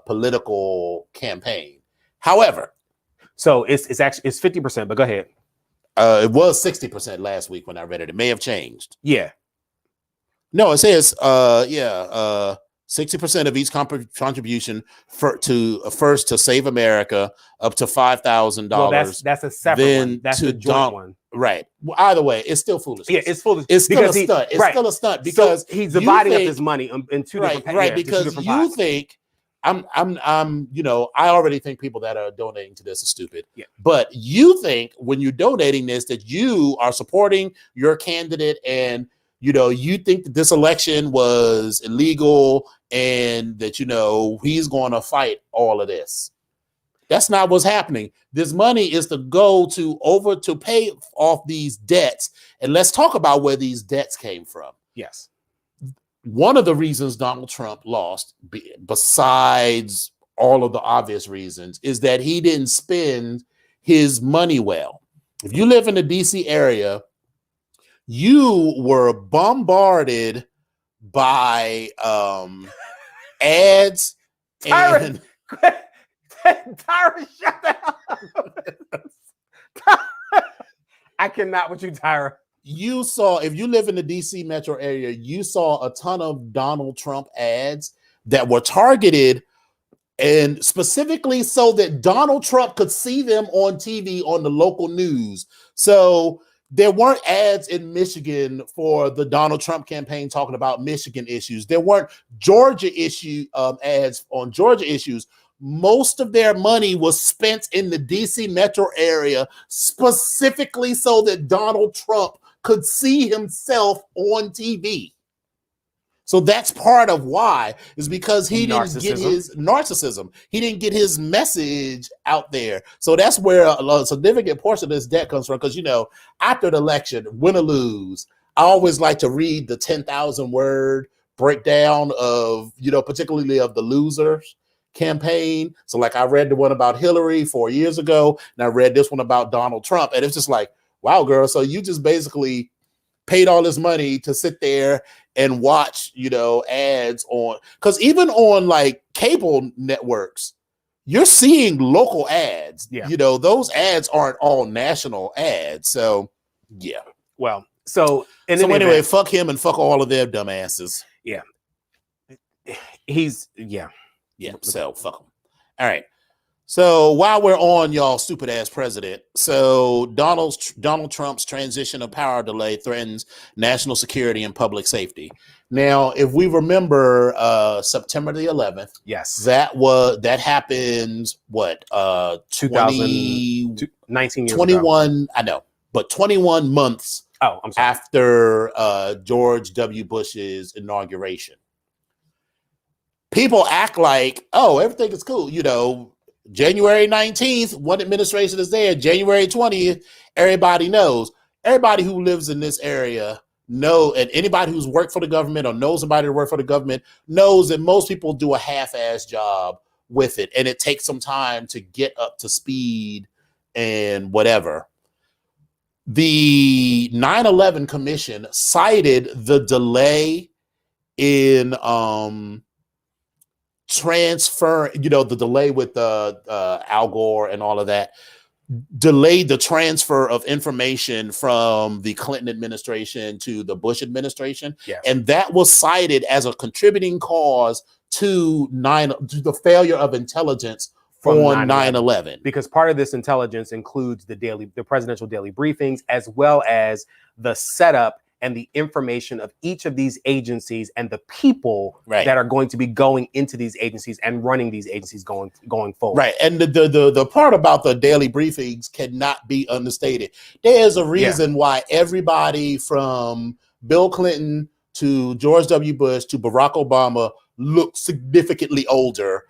Speaker 1: political campaign. However,
Speaker 2: so it's 50%, but go ahead.
Speaker 1: It was 60% last week when I read it. It may have changed.
Speaker 2: Yeah.
Speaker 1: No, it says 60% of each contribution to Save America up to $5,000.
Speaker 2: Well, that's a separate one. That's a joint one.
Speaker 1: Right. Well, either way, it's still foolish.
Speaker 2: Yeah, it's foolish.
Speaker 1: It's still a stunt. It's still a stunt because
Speaker 2: so he's dividing up his money in two different
Speaker 1: right. Because you think I already think people that are donating to this are stupid.
Speaker 2: Yeah.
Speaker 1: But you think when you're donating this that you are supporting your candidate and you think that this election was illegal and that, he's going to fight all of this. That's not what's happening. This money is to go to pay off these debts. And let's talk about where these debts came from.
Speaker 2: Yes.
Speaker 1: One of the reasons Donald Trump lost, besides all of the obvious reasons, is that he didn't spend his money well. If you live in the DC area, you were bombarded by ads.
Speaker 2: Tyra, shut the hell up. I cannot with you, Tyra.
Speaker 1: You saw, if you live in the DC metro area, you saw a ton of Donald Trump ads that were targeted and specifically so that Donald Trump could see them on TV on the local news. So there weren't ads in Michigan for the Donald Trump campaign talking about Michigan issues. There weren't Georgia ads on Georgia issues. Most of their money was spent in the DC metro area specifically so that Donald Trump could see himself on TV. So that's part of why, is because he didn't get his narcissism. He didn't get his message out there. So that's where a significant portion of this debt comes from. Because, after the election, win or lose, I always like to read the 10,000 word breakdown of, particularly of the losers campaign. So like I read the one about Hillary 4 years ago, and I read this one about Donald Trump. And it's just like, wow, girl. So you just basically paid all this money to sit there and watch, ads on, because even on like cable networks, you're seeing local ads. Yeah. Those ads aren't all national ads. So yeah.
Speaker 2: Well, so
Speaker 1: anyway, fuck him and fuck all of their dumbasses.
Speaker 2: Yeah.
Speaker 1: Yeah. So fuck him. All right. So while we're on y'all stupid ass president, so Donald Trump's transition of power delay threatens national security and public safety. Now, if we remember September the 11th,
Speaker 2: yes,
Speaker 1: that happened
Speaker 2: 19 years
Speaker 1: 21
Speaker 2: ago.
Speaker 1: I know, but 21 months after George W. Bush's inauguration. People act like, oh, everything is cool, January 19th, one administration is there. January 20th, everybody knows. Everybody who lives in this area and anybody who's worked for the government or knows somebody to work for the government knows that most people do a half-ass job with it, and it takes some time to get up to speed and whatever. The 9/11 Commission cited the delay in transfer, the delay with Al Gore and all of that, delayed the transfer of information from the Clinton administration to the Bush administration.
Speaker 2: Yes.
Speaker 1: And that was cited as a contributing cause to the failure of intelligence on 9/11.
Speaker 2: Because part of this intelligence includes the presidential daily briefings, as well as the setup and the information of each of these agencies and the people that are going to be going into these agencies and running these agencies going forward.
Speaker 1: Right. And the part about the daily briefings cannot be understated. There's a reason why everybody from Bill Clinton to George W. Bush to Barack Obama look significantly older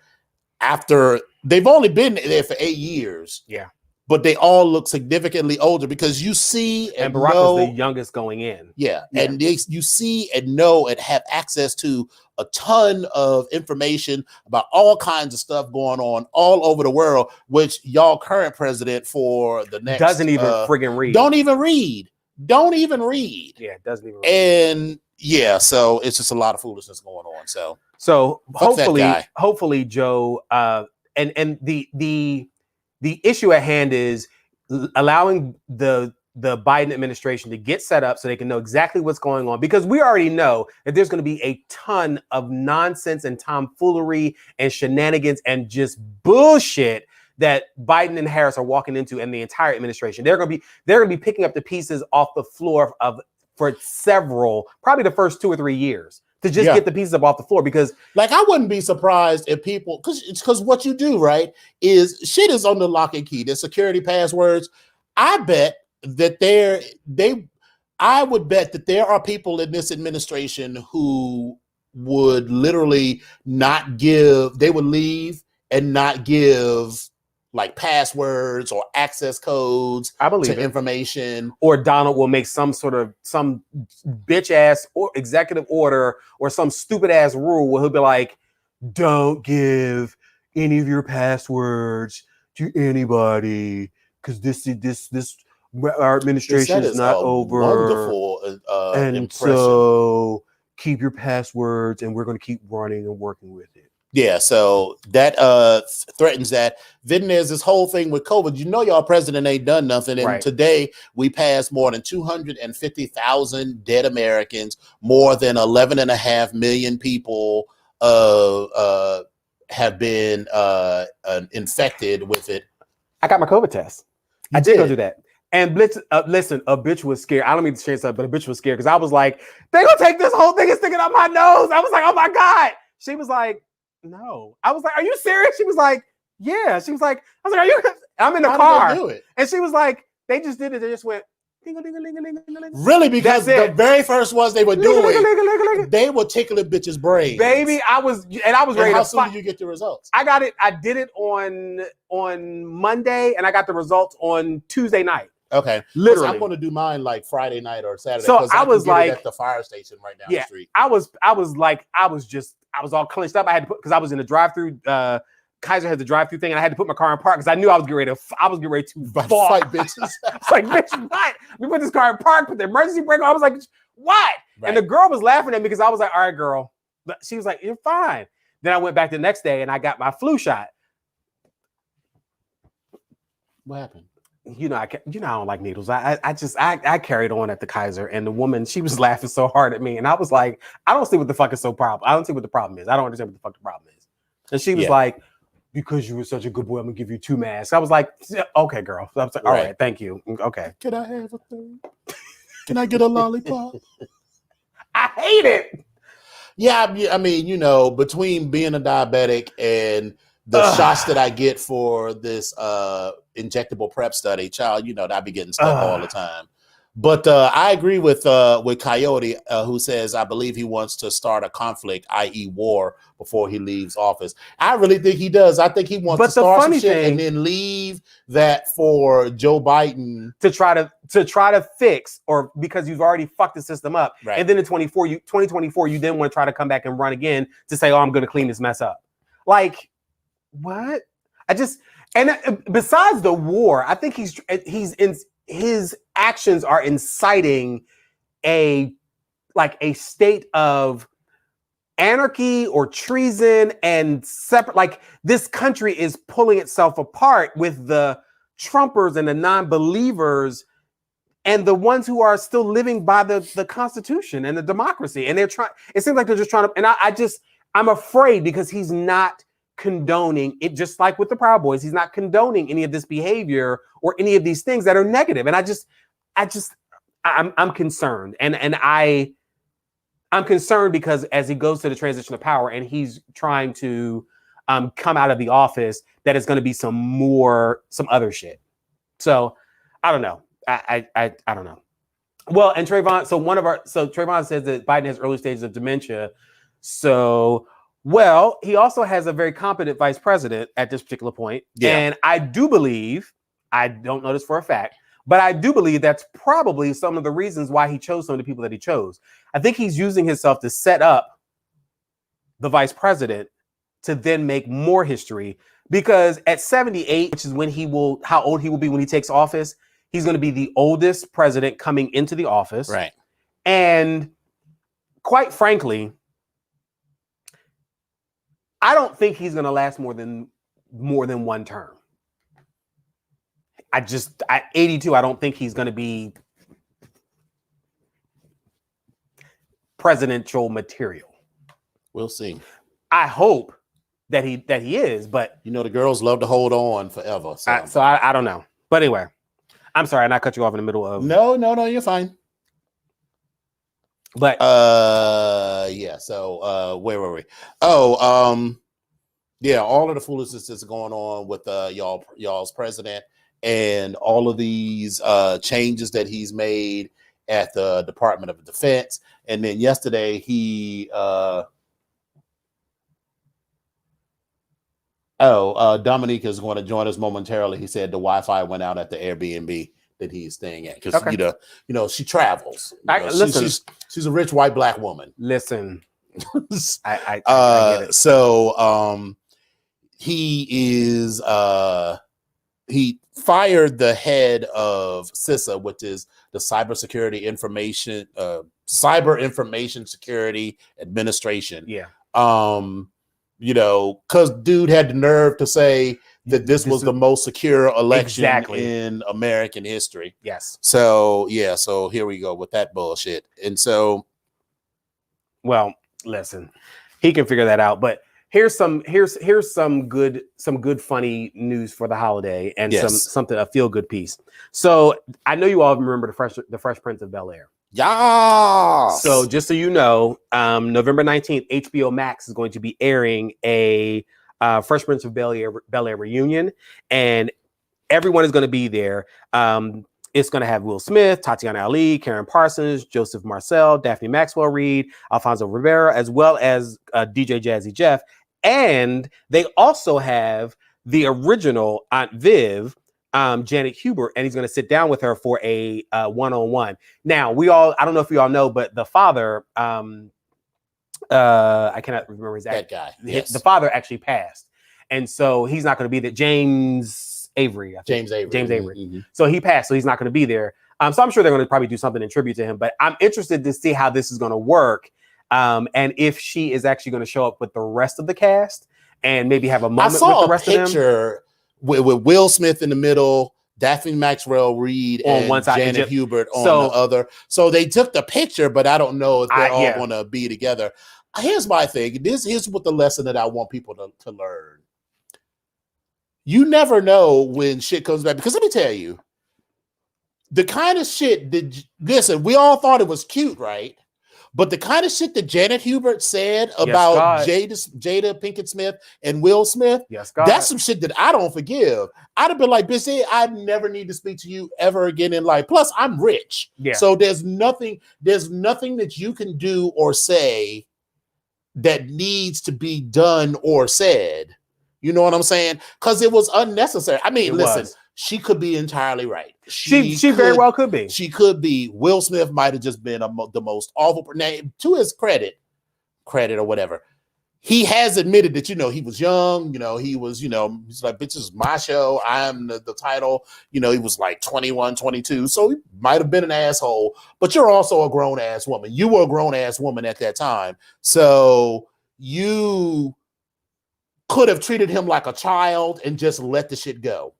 Speaker 1: after they've only been there for 8 years.
Speaker 2: Yeah.
Speaker 1: But they all look significantly older because you see
Speaker 2: and Barack was the youngest going in.
Speaker 1: Yeah. And you see and know and have access to a ton of information about all kinds of stuff going on all over the world, which y'all current president for the next
Speaker 2: doesn't even friggin' read.
Speaker 1: Don't even read.
Speaker 2: Yeah, doesn't even read.
Speaker 1: And so it's just a lot of foolishness going on.
Speaker 2: So hopefully, Joe, and the issue at hand is allowing the Biden administration to get set up so they can know exactly what's going on, because we already know that there's going to be a ton of nonsense and tomfoolery and shenanigans and just bullshit that Biden and Harris are walking into, and the entire administration. They're going to be picking up the pieces off the floor for probably the first 2 or 3 years. To just get the pieces up off the floor, because
Speaker 1: I wouldn't be surprised if people, because what you do, right, is shit is on the lock and key. The security passwords. I bet that I would bet that there are people in this administration who would literally not give, they would leave and not give like passwords or access codes
Speaker 2: I believe
Speaker 1: to
Speaker 2: it.
Speaker 1: information.
Speaker 2: Or Donald will make some bitch ass or executive order or some stupid ass rule where he'll be like, don't give any of your passwords to anybody because this our administration is not over.
Speaker 1: Wonderful
Speaker 2: and
Speaker 1: impression.
Speaker 2: So keep your passwords and we're going to keep running and working with it.
Speaker 1: Yeah, so that threatens that. Then there's this whole thing with COVID. You know, y'all president ain't done nothing. And today we passed more than 250,000 dead Americans, more than 11.5 million people have been infected with it.
Speaker 2: I got my COVID test. I did go do that. And listen, a bitch was scared. I don't mean to change something, but a bitch was scared because I was like, they gonna take this whole thing and stick it up my nose. I was like, oh my God. She was like, no. I was like, are you serious? She was like, yeah. She was like, I was like, are you? I'm in the car. Do it? And she was like, they just did it. They just went,
Speaker 1: really? Because the very first ones they were doing, they were tickling bitches' brains.
Speaker 2: Baby, I was ready to
Speaker 1: how soon did you get the results?
Speaker 2: I got it. I did it on Monday, and I got the results on Tuesday night.
Speaker 1: Okay,
Speaker 2: literally.
Speaker 1: I'm going to do mine like Friday night or Saturday.
Speaker 2: So I was like
Speaker 1: at the fire station right down the street.
Speaker 2: I was all clenched up. I had to put because I was in the drive-through. Kaiser had the drive-through thing, and I had to put my car in park because I knew I was getting ready to fight
Speaker 1: bitches.
Speaker 2: It's like, bitch, what? We put this car in park, put the emergency brake on. I was like, what? Right. And the girl was laughing at me because I was like, all right, girl. But she was like, you're fine. Then I went back the next day and I got my flu shot.
Speaker 1: What happened?
Speaker 2: You know, I don't like needles. I carried on at the Kaiser, and the woman, she was laughing so hard at me, and I was like, I don't see what the fuck is so problem. I don't see what the problem is. I don't understand what the fuck the problem is. And she was like, because you were such a good boy, I'm gonna give you 2 masks. I was like, okay, girl. I was like, all right, thank you. Okay.
Speaker 1: Can I have a thing? Can I get a lollipop?
Speaker 2: I hate it.
Speaker 1: Yeah, I mean, you know, between being a diabetic and the shots that I get for this injectable PrEP study, child, you know, I be getting stuck all the time. But I agree with Coyote, who says, I believe he wants to start a conflict, i.e. war, before he leaves office. I really think he does. I think he wants to start some shit and then leave that for Joe Biden
Speaker 2: to try to fix, or because you've already fucked the system up. Right. And then in 2024, you then want to try to come back and run again to say, oh, I'm going to clean this mess up. Like, what? Besides the war, I think his actions are inciting a state of anarchy or treason and separate. Like, this country is pulling itself apart with the Trumpers and the non-believers and the ones who are still living by the Constitution and the democracy. And it seems like they're just trying to, and I'm afraid because he's not condoning it, just like with the Proud Boys. He's not condoning any of this behavior or any of these things that are negative. And I'm concerned. And I'm concerned because as he goes to the transition of power and he's trying to come out of the office, that is going to be some other shit. So I don't know. I don't know. Well, and Trayvon, Trayvon says that Biden has early stages of dementia. So, well, he also has a very competent vice president at this particular point. Yeah. And I do believe, I don't know this for a fact, but I do believe that's probably some of the reasons why he chose some of the people that he chose. I think he's using himself to set up the vice president to then make more history, because at 78, which is how old he will be when he takes office, he's going to be the oldest president coming into the office.
Speaker 1: Right.
Speaker 2: And quite frankly, I don't think he's going to last more than one term. At 82, I don't think he's going to be presidential material.
Speaker 1: We'll see.
Speaker 2: I hope that he is, but
Speaker 1: you know, the girls love to hold on forever.
Speaker 2: So I don't know. But anyway, I'm sorry, and I cut you off in the middle of.
Speaker 1: No, you're fine.
Speaker 2: But
Speaker 1: yeah. So where were we? Oh, yeah. All of the foolishness that's going on with y'all's president, and all of these changes that he's made, at the Department of Defense. And then yesterday he Dominique is going to join us momentarily. He said the Wi-Fi went out at the Airbnb that he's staying at because she travels. She's a rich white black woman.
Speaker 2: Listen, I get it.
Speaker 1: So he is he fired the head of CISA, which is the Cyber Information Security Administration.
Speaker 2: Yeah.
Speaker 1: Because dude had the nerve to say that this was the most secure election in American history.
Speaker 2: Yes.
Speaker 1: So here we go with that bullshit. And so,
Speaker 2: well, listen, he can figure that out. But here's some good funny news for the holiday and a feel good piece. So I know you all remember the Fresh Prince of Bel-Air.
Speaker 1: Yeah.
Speaker 2: So just so you know, November 19th, HBO Max is going to be airing a Fresh Prince of Bel-Air reunion, and everyone is going to be there. It's going to have Will Smith, Tatiana Ali, Karen Parsons, Joseph Marcel, Daphne Maxwell Reid, Alfonso Rivera, as well as DJ Jazzy Jeff. And they also have the original Aunt Viv, Janet Hubert, and he's going to sit down with her for a one-on-one. Now, I don't know if you all know, but the father, I cannot remember his
Speaker 1: that guy. Yes.
Speaker 2: The father actually passed. And so he's not going to be there. James Avery.
Speaker 1: James Avery.
Speaker 2: Mm-hmm. So he passed, so he's not going to be there. So I'm sure they're going to probably do something in tribute to him, but I'm interested to see how this is going to work. And if she is actually going to show up with the rest of the cast and maybe have a moment with the rest of them. I saw a picture
Speaker 1: with Will Smith in the middle, Daphne Maxwell Reid and one side, Janet Hubert on the other. So they took the picture, but I don't know if they're all going to be together. Here's my thing. Here's what the lesson that I want people to learn. You never know when shit comes back. Because let me tell you, the kind of shit listen, we all thought it was cute, right? But the kind of shit that Janet Hubert said about Jada Pinkett Smith and Will Smith, that's some shit that I don't forgive. I'd have been like, bitch, I never need to speak to you ever again in life. Plus, I'm rich. Yeah. So there's nothing that you can do or say that needs to be done or said. You know what I'm saying? Because it was unnecessary. I mean, listen. She could be entirely right.
Speaker 2: She very well could be.
Speaker 1: She could be. Will Smith might have just been the most awful name. To his credit or whatever, he has admitted that he was young. He was he's like, bitch, this is my show. I'm the title. He was like 21, 22, so he might have been an asshole. But you're also a grown ass woman. You were a grown ass woman at that time, so you could have treated him like a child and just let the shit go.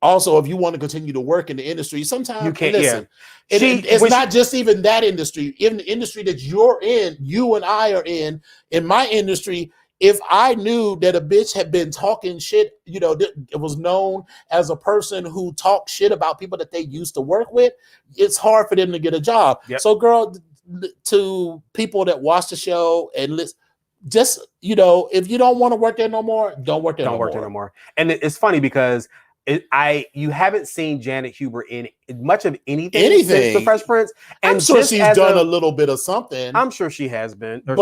Speaker 1: Also, if you want to continue to work in the industry, sometimes you can't listen. Yeah. It's not just even that industry. In the industry that you're in, you and I are in my industry, if I knew that a bitch had been talking shit, it was known as a person who talked shit about people that they used to work with, it's hard for them to get a job. Yep. So, girl, to people that watch the show and listen, just, if you don't want to work there no more, don't work there no more.
Speaker 2: And it's funny because you haven't seen Janet Hubert in much of anything since The Fresh Prince. And
Speaker 1: I'm sure she's done a little bit of something.
Speaker 2: I'm sure she has been.
Speaker 1: But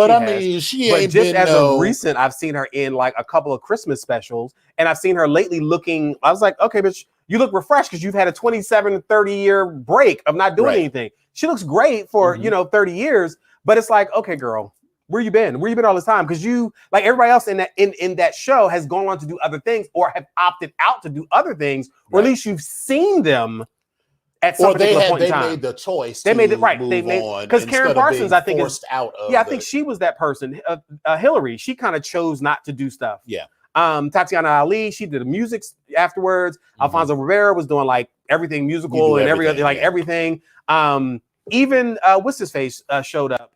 Speaker 1: she ain't been.
Speaker 2: But just as of recent, I've seen her in like a couple of Christmas specials. And I've seen her lately looking, I was like, okay, bitch, you look refreshed because you've had a 27, 30-year break of not doing anything. She looks great for, 30 years. But it's like, okay, girl, where you been? Where you been all this time? Because you, like everybody else in that show, has gone on to do other things or have opted out to do other things, or at least you've seen them at some particular point in time.
Speaker 1: They made the choice.
Speaker 2: They made it right. They made because Karen Parsons, I think, I think she was that person. Hillary, she kind of chose not to do stuff.
Speaker 1: Yeah.
Speaker 2: Tatiana Ali, she did the music afterwards. Mm-hmm. Alfonso Rivera was doing like everything musical and everything. Even what's his face showed up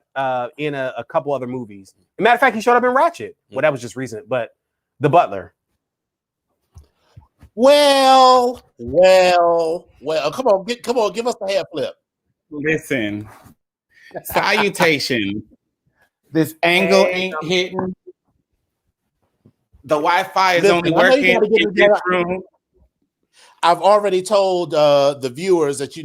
Speaker 2: in a couple other movies. As a matter of fact, he showed up in Ratchet. Well, that was just recent, but The Butler.
Speaker 1: Well. Come on, give us the hair flip.
Speaker 3: Listen, salutation. This angle ain't hitting. The Wi-Fi is only working in this room.
Speaker 1: I've already told the viewers that you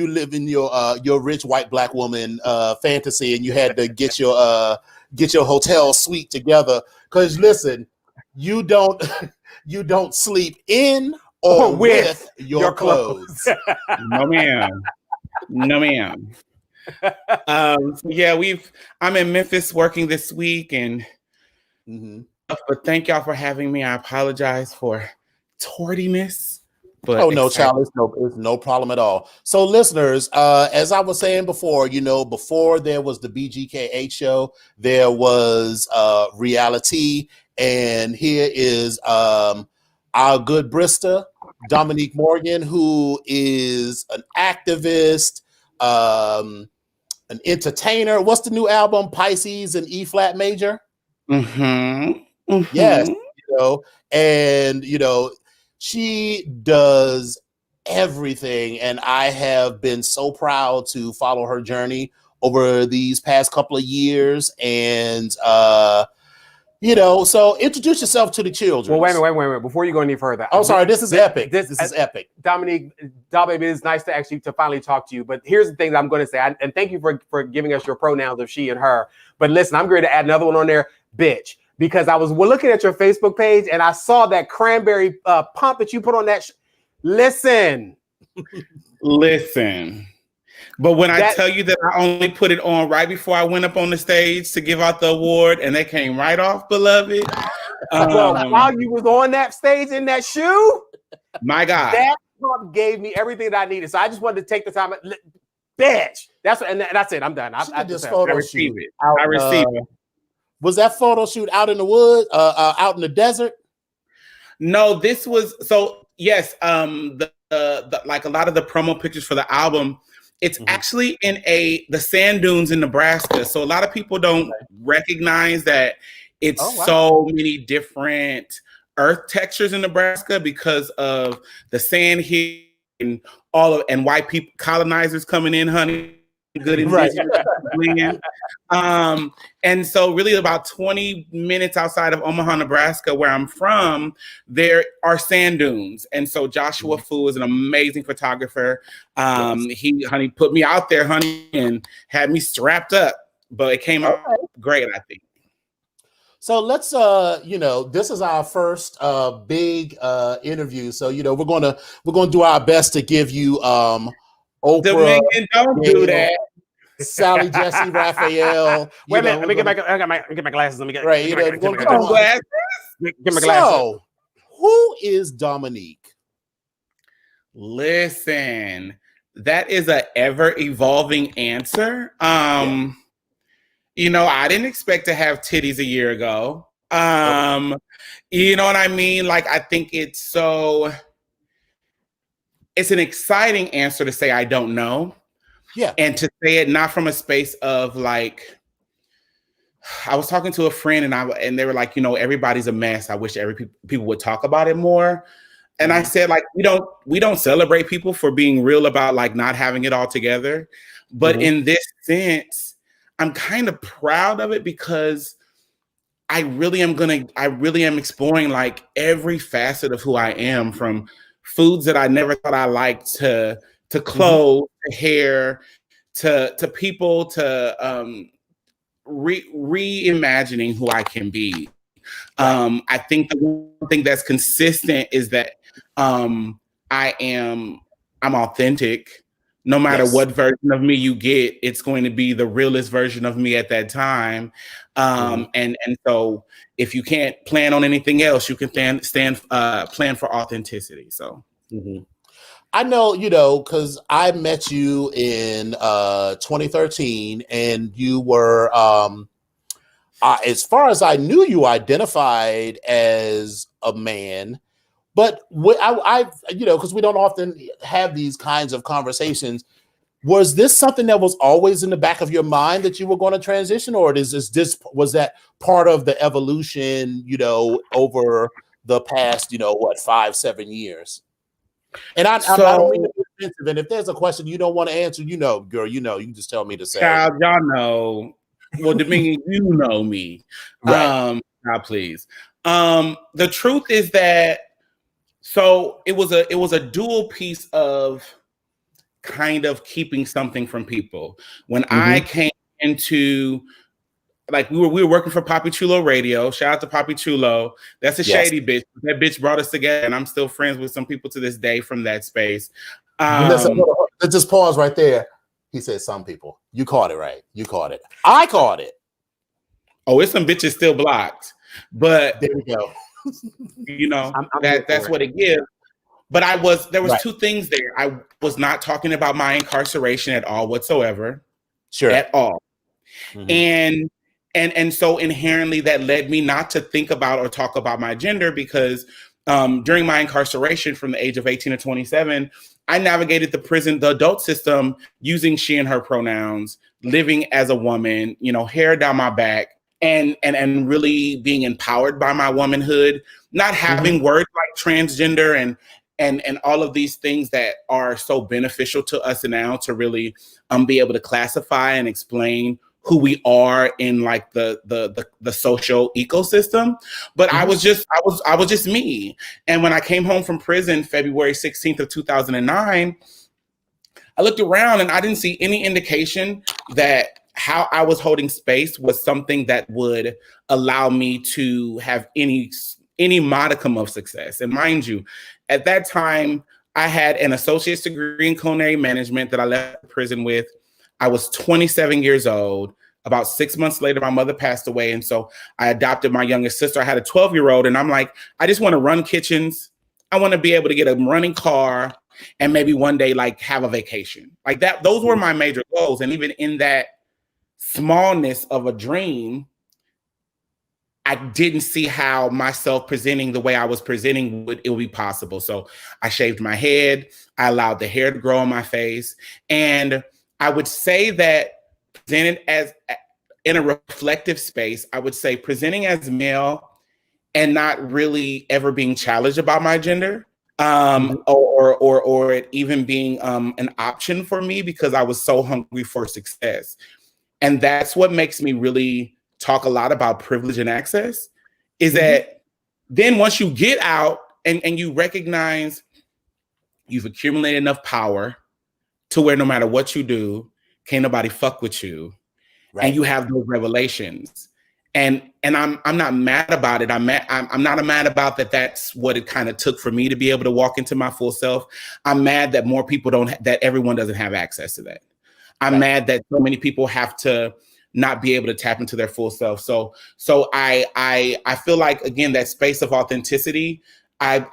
Speaker 1: live in your rich white black woman fantasy, and you had to get your hotel suite together. Because listen, you don't you don't sleep in or with your clothes.
Speaker 3: No, ma'am. No, ma'am. Yeah, I'm in Memphis working this week, and but thank y'all for having me. I apologize for tardiness. But
Speaker 1: oh no, child, it's no problem at all. So, listeners, as I was saying before, before there was the BGKH show, there was Reali-TEA, and here is our good Brista, Dominique Morgan, who is an activist, an entertainer. What's the new album? Pisces and E flat major. Yes, and she does everything, and I have been so proud to follow her journey over these past couple of years. And so introduce yourself to the children.
Speaker 2: Well, wait a minute. Before you go any further,
Speaker 1: oh, sorry, this is epic. This is epic.
Speaker 2: Dominique, baby, it's nice to finally talk to you. But here's the thing that I'm going to say, and thank you for giving us your pronouns of she and her. But listen, I'm going to add another one on there, bitch. Because I was looking at your Facebook page and I saw that cranberry pump that you put on that. Listen.
Speaker 3: But when I tell you that I only put it on right before I went up on the stage to give out the award, and they came right off, beloved.
Speaker 2: While you was on that stage in that shoe,
Speaker 3: my God,
Speaker 2: that pump gave me everything that I needed. So I just wanted to take the time. Bitch. That's it. I'm done. I
Speaker 3: receive it. I receive it.
Speaker 1: Was that photo shoot out in the woods, out in the desert?
Speaker 3: No, this was yes. The like a lot of the promo pictures for the album, it's actually in the sand dunes in Nebraska. So a lot of people don't recognize that it's so many different earth textures in Nebraska because of the sand here and and white people, colonizers coming in, honey. Good and and so really about 20 minutes outside of Omaha, Nebraska, where I'm from, there are sand dunes. And so Joshua Fu is an amazing photographer. He put me out there, honey, and had me strapped up, but it came out great, I think.
Speaker 1: So let's this is our first big interview. So we're gonna do our best to give you Oprah.
Speaker 3: Dominican, don't do that.
Speaker 1: Sally, Jesse, Raphael.
Speaker 2: Wait a minute. Let me get my glasses. Let me get
Speaker 1: my
Speaker 2: glasses.
Speaker 1: So, who is Dominique?
Speaker 3: Listen, that is an ever-evolving answer. I didn't expect to have titties a year ago. You know what I mean? Like, I think it's an exciting answer to say I don't know.
Speaker 1: Yeah.
Speaker 3: And to say it not from a space of like, I was talking to a friend and they were like, everybody's a mess. I wish people would talk about it more. And I said, like, we don't celebrate people for being real about like not having it all together. But in this sense, I'm kind of proud of it because I really am exploring like every facet of who I am, from foods that I never thought I liked to clothes, to hair, to people, to reimagining who I can be. I think the one thing that's consistent is that I'm authentic. No matter what version of me you get, it's going to be the realest version of me at that time. And so if you can't plan on anything else, you can plan for authenticity. So
Speaker 1: I know, because I met you in 2013, and you were, as far as I knew, you identified as a man. But because we don't often have these kinds of conversations, was this something that was always in the back of your mind that you were going to transition, or was that part of the evolution, over the past, 5-7 years? And I don't mean to be offensive. And if there's a question you don't want to answer, girl, you can just tell me to say.
Speaker 3: Child, y'all know. Well, Dominique, you know me.
Speaker 1: Right.
Speaker 3: God, please. The truth is that So it was a dual piece of kind of keeping something from people. When I came into, like, we were working for Papi Chulo Radio. Shout out to Papi Chulo. That's a shady bitch. That bitch brought us together, and I'm still friends with some people to this day from that space.
Speaker 1: Let's just pause right there. He said some people. You caught it right. You caught it. I caught it.
Speaker 3: Oh, it's some bitches still blocked, but
Speaker 1: there we go.
Speaker 3: You know, that's what it gives. But there was two things there. I was not talking about my incarceration at all whatsoever.
Speaker 1: Sure.
Speaker 3: At all. And so inherently that led me not to think about or talk about my gender, because during my incarceration from the age of 18 to 27, I navigated the adult system using she and her pronouns, living as a woman, you know, hair down my back, and really being empowered by my womanhood, not having words like transgender and all of these things that are so beneficial to us now to really be able to classify and explain who we are in like the social ecosystem. But I was just me. And when I came home from prison, February 16th of 2009, I looked around and I didn't see any indication that how I was holding space was something that would allow me to have any modicum of success. And mind you, at that time, I had an associate's degree in culinary management that I left prison with. I was 27 years old. About 6 months later, my mother passed away. And so I adopted my youngest sister. I had a 12-year-old, and I'm like, I just want to run kitchens. I want to be able to get a running car and maybe one day like have a vacation like that. Those were my major goals. And even in that smallness of a dream, I didn't see how myself presenting the way I was presenting it would be possible. So I shaved my head. I allowed the hair to grow on my face. And I would say that presented as in a reflective space, I would say presenting as male and not really ever being challenged about my gender, or it even being an option for me, because I was so hungry for success. And that's what makes me really talk a lot about privilege and access, is that then once you get out and you recognize you've accumulated enough power to where no matter what you do, can't nobody fuck with you. Right. And you have those revelations. And I'm not mad about it. I'm not mad about that. That's what it kind of took for me to be able to walk into my full self. I'm mad that more people that everyone doesn't have access to that. I'm mad that so many people have to not be able to tap into their full self. So I feel like, again, that space of authenticity, I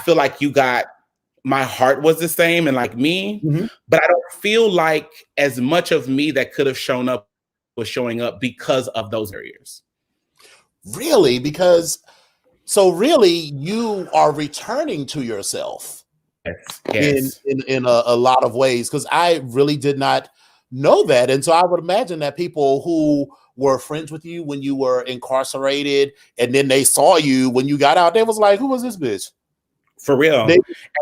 Speaker 3: feel like my heart was the same and like me, but I don't feel like as much of me that could have shown up was showing up because of those barriers.
Speaker 1: Really? Because so really you are returning to yourself.
Speaker 3: Yes.
Speaker 1: In a lot of ways, because I really did not know that. And so I would imagine that people who were friends with you when you were incarcerated and then they saw you when you got out, they was like, who was this bitch?
Speaker 3: For real.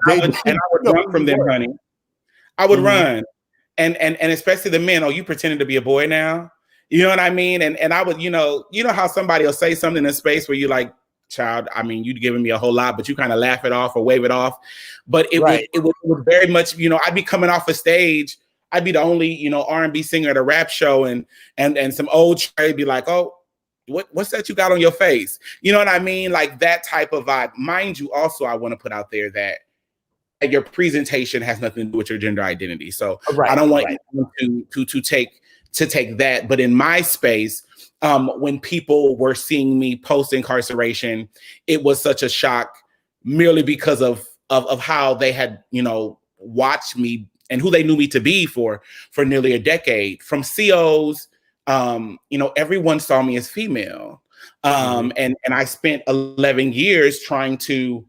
Speaker 3: I would run from them, honey. I would run. And especially the men, you pretending to be a boy now? You know what I mean? And I would, you know how somebody will say something in a space where you like, child, I mean, you'd given me a whole lot, but you kind of laugh it off or wave it off. But it would very much, I'd be coming off a stage. I'd be the only, R&B singer at a rap show, and some old Trey be like, oh, what's that you got on your face? You know what I mean? Like that type of vibe. Mind you, also, I want to put out there that your presentation has nothing to do with your gender identity. So I don't want you to take that. But in my space, when people were seeing me post incarceration, it was such a shock merely because of how they had, watched me and who they knew me to be for nearly a decade. From COs, everyone saw me as female. And I spent 11 years trying to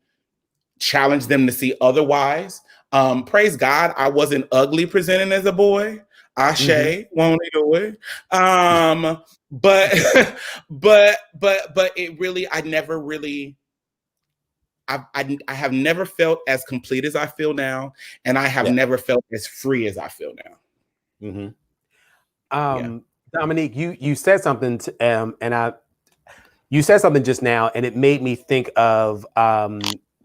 Speaker 3: challenge them to see otherwise. Praise God, I wasn't ugly presenting as a boy. Ashe, won't he do it? But it really, I never really, I have never felt as complete as I feel now, and I have never felt as free as I feel now.
Speaker 2: Dominique, you said something, you said something just now, and it made me think of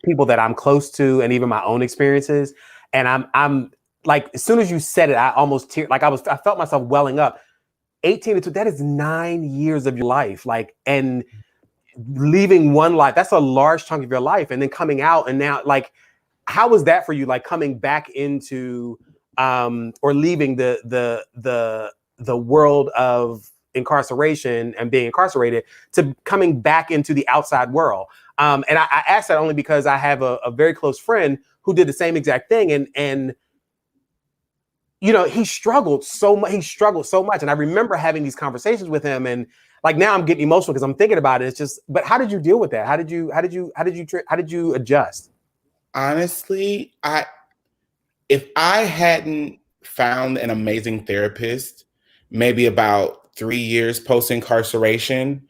Speaker 2: people that I'm close to and even my own experiences. And I'm like, as soon as you said it, I almost I felt myself welling up. 18 to 2, that is 9 years of your life. Like, and leaving one life, that's a large chunk of your life. And then coming out, and now, like, how was that for you? Like coming back into or leaving the world of incarceration and being incarcerated to coming back into the outside world. And I asked that only because I have a very close friend who did the same exact thing. And you know, he struggled so much. And I remember having these conversations with him, and like now I'm getting emotional because I'm thinking about it. It's just, but how did you deal with that? How did you adjust?
Speaker 3: Honestly, if I hadn't found an amazing therapist, maybe about 3 years post incarceration,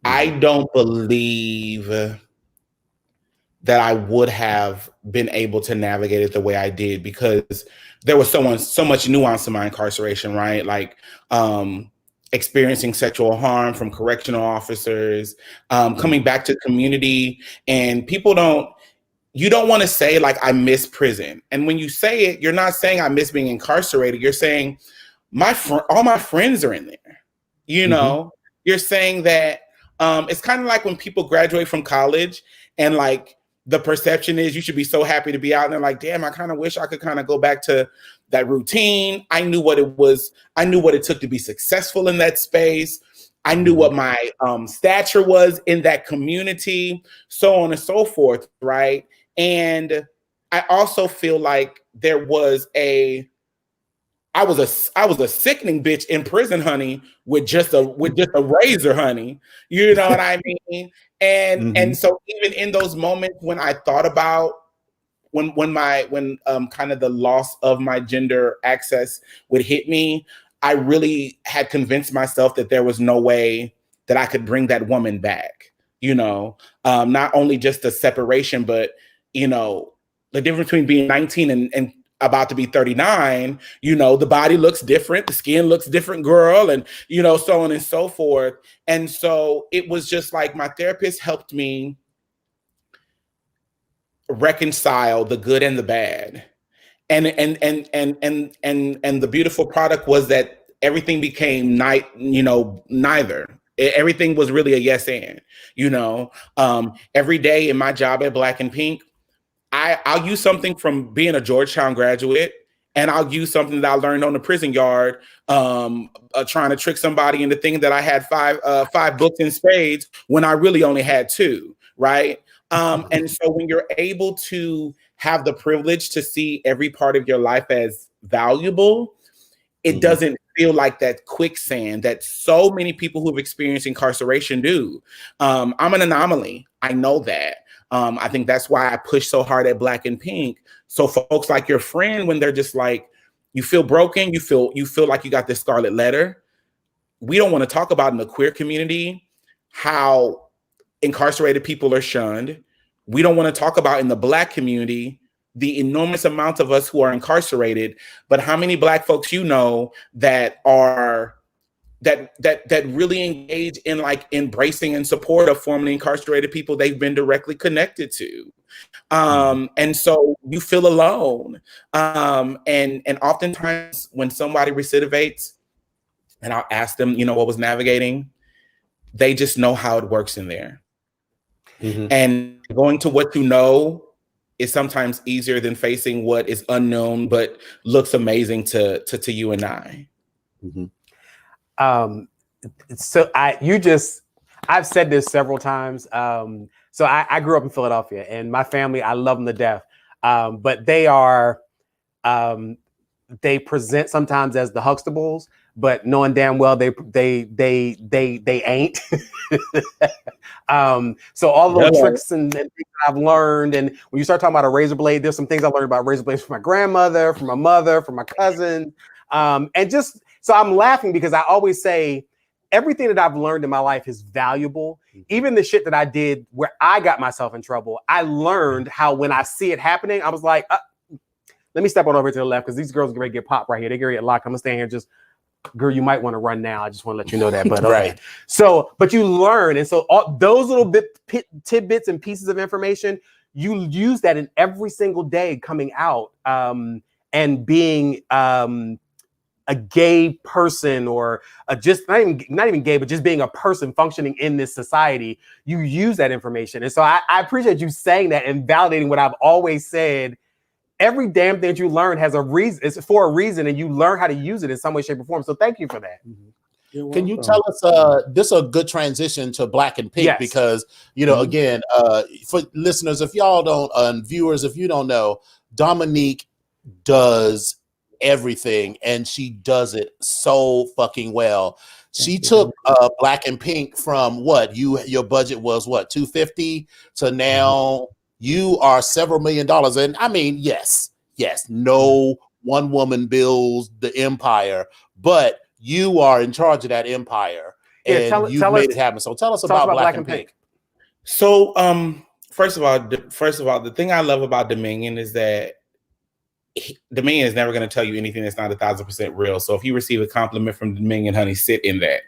Speaker 3: I don't believe that I would have been able to navigate it the way I did, because there was so much nuance in my incarceration, right? Like experiencing sexual harm from correctional officers, coming back to the community, and you don't want to say like, I miss prison. And when you say it, you're not saying I miss being incarcerated. You're saying all my friends are in there. You know, you're saying that it's kind of like when people graduate from college and like the perception is you should be so happy to be out, and they're like, damn, I kind of wish I could kind of go back to that routine. I knew what it was. I knew what it took to be successful in that space. I knew what my stature was in that community, so on and so forth, right? And I also feel like I was a sickening bitch in prison, honey, with just a razor, honey. You know what I mean? And so even in those moments when I thought about when kind of the loss of my gender access would hit me, I really had convinced myself that there was no way that I could bring that woman back. You know, not only just the separation, but you know, the difference between being 19 and about to be 39, you know, the body looks different, the skin looks different, girl, and, you know, so on and so forth. And so it was just like my therapist helped me reconcile the good and the bad. And the beautiful product was that everything became neither. Everything was really a yes and, you know, every day in my job at Black and Pink, I'll use something from being a Georgetown graduate, and I'll use something that I learned on the prison yard, trying to trick somebody into thinking that I had five books in spades when I really only had 2, right? And so when you're able to have the privilege to see every part of your life as valuable, it doesn't feel like that quicksand that so many people who've experienced incarceration do. I'm an anomaly. I know that. I think that's why I push so hard at Black and Pink. So folks like your friend, when they're just like, you feel broken, you feel like you got this scarlet letter. We don't want to talk about in the queer community how incarcerated people are shunned. We don't want to talk about in the Black community the enormous amount of us who are incarcerated, but how many Black folks you know that are that really engage in like embracing and support of formerly incarcerated people they've been directly connected to. And so you feel alone. And oftentimes when somebody recidivates and I'll ask them, you know, what was navigating, they just know how it works in there. And going to what you know is sometimes easier than facing what is unknown, but looks amazing to you and I.
Speaker 2: So I've said this several times. So I grew up in Philadelphia, and my family, I love them to death. But they present sometimes as the Huxtables, but knowing damn well they ain't. So all the little tricks and things that I've learned, and when you start talking about a razor blade, there's some things I learned about razor blades from my grandmother, from my mother, from my cousin, and just so I'm laughing because I always say everything that I've learned in my life is valuable. Even the shit that I did where I got myself in trouble, I learned how when I see it happening, I was like, let me step on over to the left because these girls are going to get popped right here. They're going to get locked. I'm going to stand here just, girl, you might want to run now. I just want to let you know that. But
Speaker 1: right.
Speaker 2: So, but you learn. And so all those little tidbits and pieces of information, you use that in every single day coming out and being a gay person, or just not even gay, but just being a person functioning in this society. You use that information. And so I appreciate you saying that and validating what I've always said. Every damn thing that you learn has a reason. It's for a reason, and you learn how to use it in some way, shape, or form. So thank you for that.
Speaker 1: Can you tell us, this is a good transition to Black and Pink,
Speaker 2: Yes.
Speaker 1: because, again, for listeners, if y'all don't, viewers, if you don't know, Dominique does everything, and she does it so fucking well. She took Black and Pink from your budget was what, 250 to now you are several $1 million. And I mean, yes, no one woman builds the empire, but you are in charge of that empire, and you've made it happen. So tell us about Black and Pink.
Speaker 3: So first of all, the thing I love about Dominion is that Dominion is never going to tell you anything that's not 1,000% real. So if you receive a compliment from Dominion, honey, sit in that,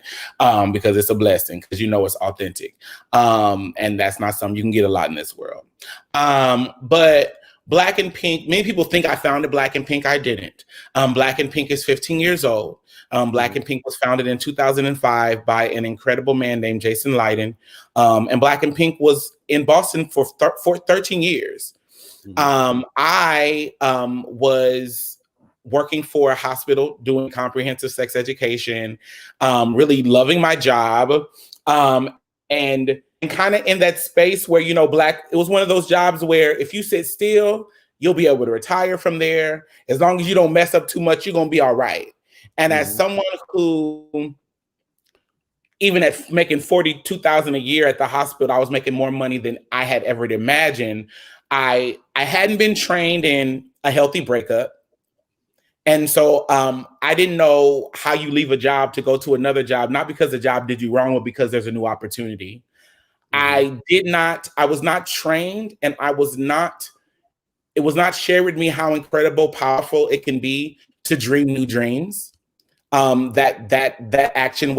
Speaker 3: because it's a blessing, because it's authentic. And that's not something you can get a lot in this world. But Black and Pink, many people think I founded Black and Pink. I didn't. Black and Pink is 15 years old. Black and Pink was founded in 2005 by an incredible man named Jason Leiden. And Black and Pink was in Boston for 13 years. I was working for a hospital doing comprehensive sex education, really loving my job, and kind of in that space where, it was one of those jobs where if you sit still, you'll be able to retire from there. As long as you don't mess up too much, you're going to be all right. And as someone who, even at making $42,000 a year at the hospital, I was making more money than I had ever imagined. I hadn't been trained in a healthy breakup. And so I didn't know how you leave a job to go to another job, not because the job did you wrong, but because there's a new opportunity. I was not trained, and it was not shared with me how incredible, powerful it can be to dream new dreams. That action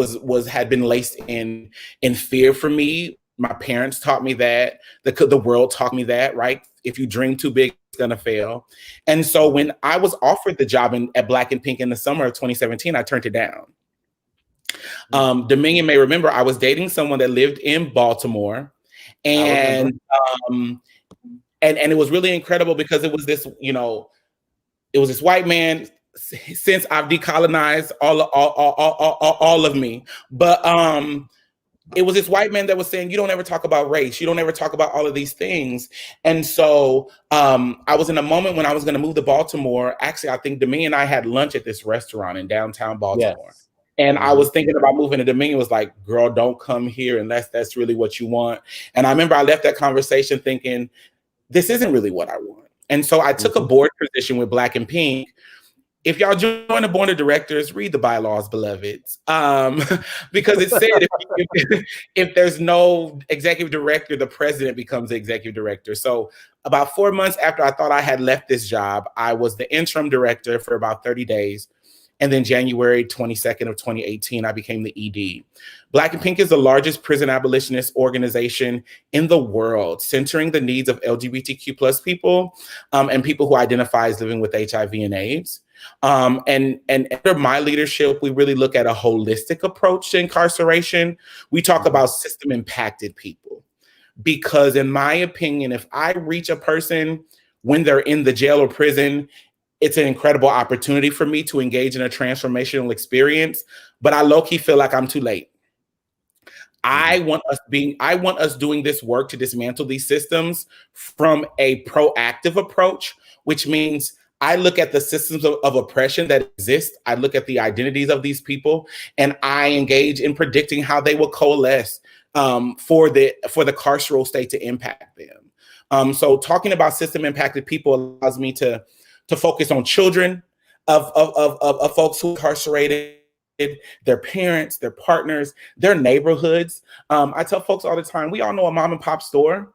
Speaker 3: had been laced in fear for me. My parents taught me that. The world taught me that, right? If you dream too big, it's gonna fail. And so when I was offered the job at Black and Pink in the summer of 2017, I turned it down. Dominion may remember I was dating someone that lived in Baltimore, and it was really incredible because it was this, it was this white man. Since I've decolonized all of me, but it was this white man that was saying, you don't ever talk about race. You don't ever talk about all of these things. And so I was in a moment when I was going to move to Baltimore. Actually, I think Dominion and I had lunch at this restaurant in downtown Baltimore. Yes. And I was thinking about moving to Dominion. Was like, girl, don't come here unless that's really what you want. And I remember I left that conversation thinking, this isn't really what I want. And so I took a board position with Black and Pink. If y'all join the board of directors, read the bylaws, beloveds, because it said if there's no executive director, the president becomes the executive director. So about 4 months after I thought I had left this job, I was the interim director for about 30 days. And then January 22nd of 2018, I became the ED. Black and Pink is the largest prison abolitionist organization in the world, centering the needs of LGBTQ plus people and people who identify as living with HIV and AIDS. And under my leadership, we really look at a holistic approach to incarceration. We talk about system impacted people, because in my opinion, if I reach a person when they're in the jail or prison, it's an incredible opportunity for me to engage in a transformational experience, but I low-key feel like I'm too late. I want us doing this work to dismantle these systems from a proactive approach, which means I look at the systems of oppression that exist. I look at the identities of these people, and I engage in predicting how they will coalesce for the carceral state to impact them. So talking about system impacted people allows me to focus on children of folks who are incarcerated, their parents, their partners, their neighborhoods. I tell folks all the time, we all know a mom and pop store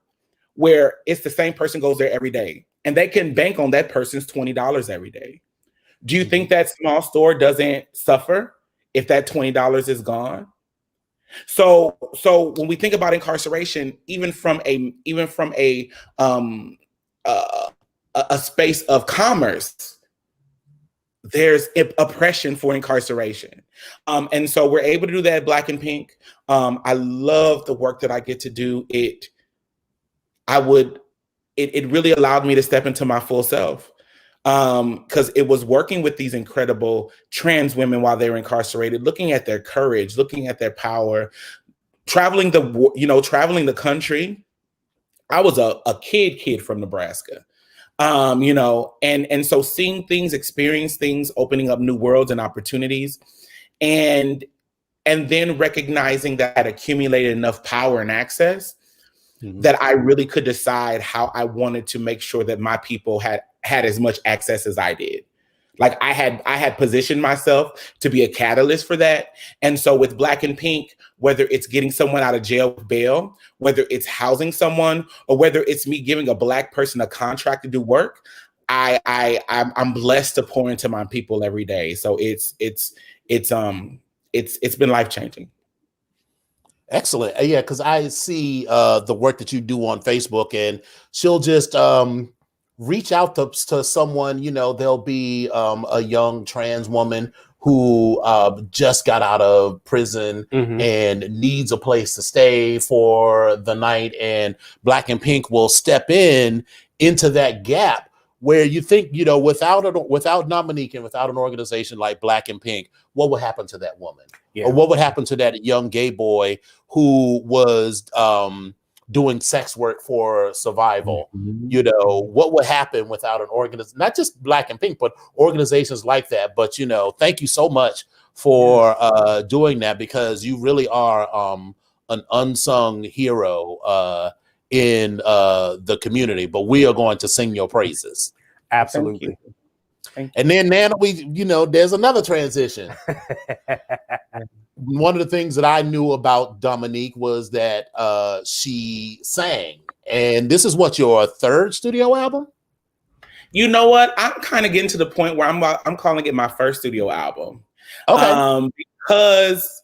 Speaker 3: where it's the same person goes there every day, and they can bank on that person's $20 every day. Do you think that small store doesn't suffer if that $20 is gone? So when we think about incarceration, even from a space of commerce, there's oppression for incarceration. And so we're able to do that at Black and Pink. I love the work that I get to do. It really allowed me to step into my full self. Because it was working with these incredible trans women while they were incarcerated, looking at their courage, looking at their power, traveling the country. I was a kid from Nebraska. And so seeing things, experience things, opening up new worlds and opportunities, and then recognizing that I had accumulated enough power and access that I really could decide how I wanted to make sure that my people had as much access as I did. Like I had positioned myself to be a catalyst for that. And so with Black and Pink, whether it's getting someone out of jail with bail, whether it's housing someone, or whether it's me giving a Black person a contract to do work, I'm blessed to pour into my people every day. So it's been life-changing.
Speaker 1: Excellent. Yeah, because I see the work that you do on Facebook, and she'll just reach out to someone, there'll be a young trans woman who just got out of prison and needs a place to stay for the night, and Black and Pink will step into that gap where you think, without Dominique and without an organization like Black and Pink, what would happen to that woman? Yeah. Or what would happen to that young gay boy who was doing sex work for survival? What would happen without an organization, not just Black and Pink, but organizations like that? But, thank you so much for doing that, because you really are an unsung hero in the community, but we are going to sing your praises.
Speaker 2: Absolutely.
Speaker 1: Thank you. And then now there's another transition. One of the things that I knew about Dominique was that she sang, and this is your third studio album?
Speaker 3: You know what? I'm kind of getting to the point where I'm calling it my first studio album.
Speaker 1: Okay.
Speaker 3: Because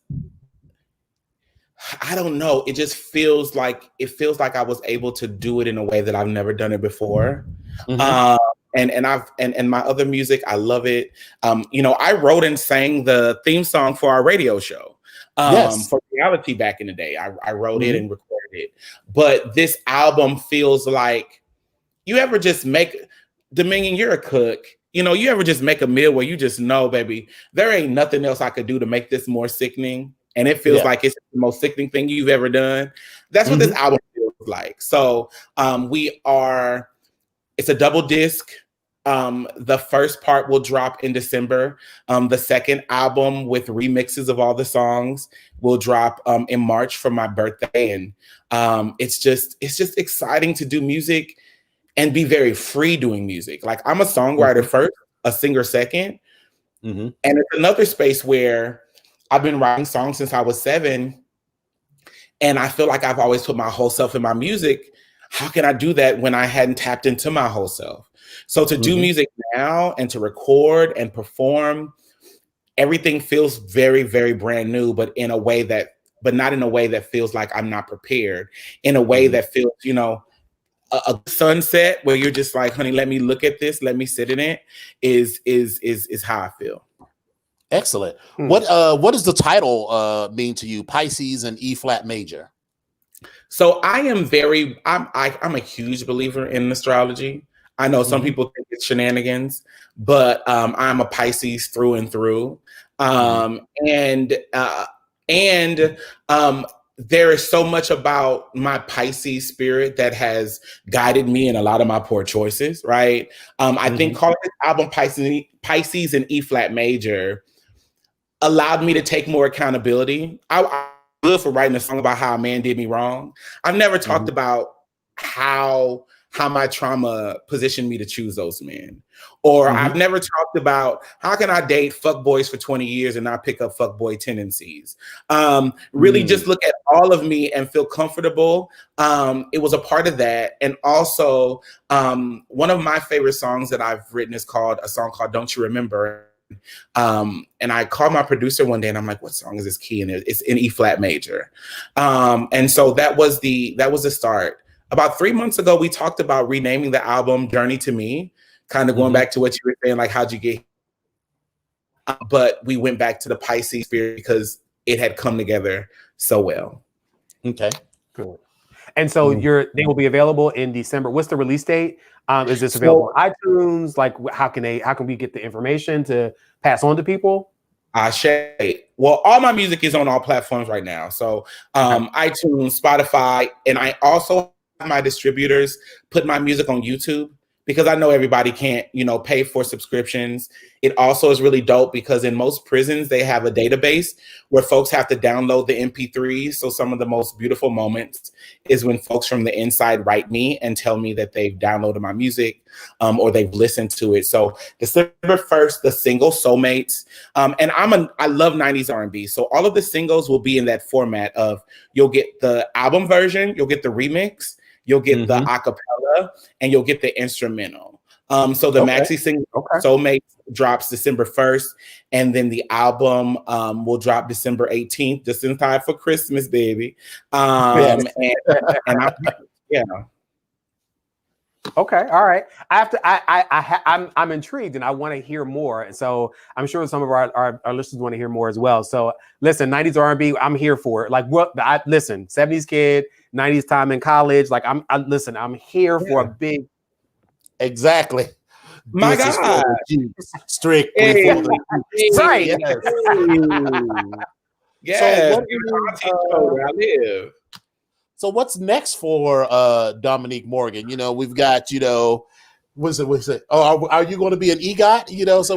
Speaker 3: I don't know. It just feels like I was able to do it in a way that I've never done it before. And my other music, I love it. I wrote and sang the theme song for our radio show. For Reali-TEA back in the day. I wrote it and recorded it. But this album feels like, you ever just make, Dominion, you're a cook. You ever just make a meal where you just know, baby, there ain't nothing else I could do to make this more sickening. And it feels like it's the most sickening thing you've ever done. That's what this album feels like. So it's a double disc. The first part will drop in December. The second album with remixes of all the songs will drop in March for my birthday. And it's just exciting to do music and be very free doing music. Like, I'm a songwriter first, a singer second. And it's another space where I've been writing songs since I was 7. And I feel like I've always put my whole self in my music. How can I do that when I hadn't tapped into my whole self? So to do music now and to record and perform, everything feels very, very brand new, but not in a way that feels like I'm not prepared. In a way that feels, a sunset where you're just like, honey, let me look at this, let me sit in it, is how I feel.
Speaker 1: Excellent. What does the title mean to you? Pisces and E flat major.
Speaker 3: So I'm a huge believer in astrology. I know some people think it's shenanigans, but I'm a Pisces through and through. There is so much about my Pisces spirit that has guided me in a lot of my poor choices, right? I think calling this album Pisces and E flat major allowed me to take more accountability. I'm good for writing a song about how a man did me wrong. I've never talked about how my trauma positioned me to choose those men. Or I've never talked about how can I date fuckboys for 20 years and not pick up fuckboy tendencies. Really just look at all of me and feel comfortable. It was a part of that. And also one of my favorite songs that I've written is a song called Don't You Remember? And I called my producer one day and I'm like, what song is this key? And it's in E flat major. And so that was the start. About 3 months ago, we talked about renaming the album Journey to Me, kind of going back to what you were saying, like, how'd you get? But we went back to the Pisces spirit because it had come together so well.
Speaker 1: Okay.
Speaker 2: Cool. And so they will be available in December. What's the release date? Is this available on iTunes? Like, how can we get the information to pass on to people?
Speaker 3: Well, all my music is on all platforms right now. So iTunes, Spotify, and I also have my distributors put my music on YouTube, because I know everybody can't, pay for subscriptions. It also is really dope because in most prisons, they have a database where folks have to download the MP3s. So some of the most beautiful moments is when folks from the inside write me and tell me that they've downloaded my music or they've listened to it. So December 1st, the single Soulmates. And I love 90s R&B. So all of the singles will be in that format of, you'll get the album version, you'll get the remix, you'll get the acapella, and you'll get the instrumental. So the maxi single Soulmates drops December 1st, and then the album will drop December 18th, just in time for Christmas, baby. And yeah.
Speaker 2: Okay, all right. I'm intrigued, and I want to hear more. And so I'm sure some of our listeners want to hear more as well. So listen, 90s R&B, I'm here for it. Like, listen, 70s kid, 90s time in college. Like, I'm here for a big.
Speaker 1: Exactly.
Speaker 3: My God.
Speaker 1: Strictly for the
Speaker 2: right.
Speaker 3: Yes.
Speaker 1: So what's next for Dominique Morgan? We've got, what's it? Oh, are you going to be an EGOT? So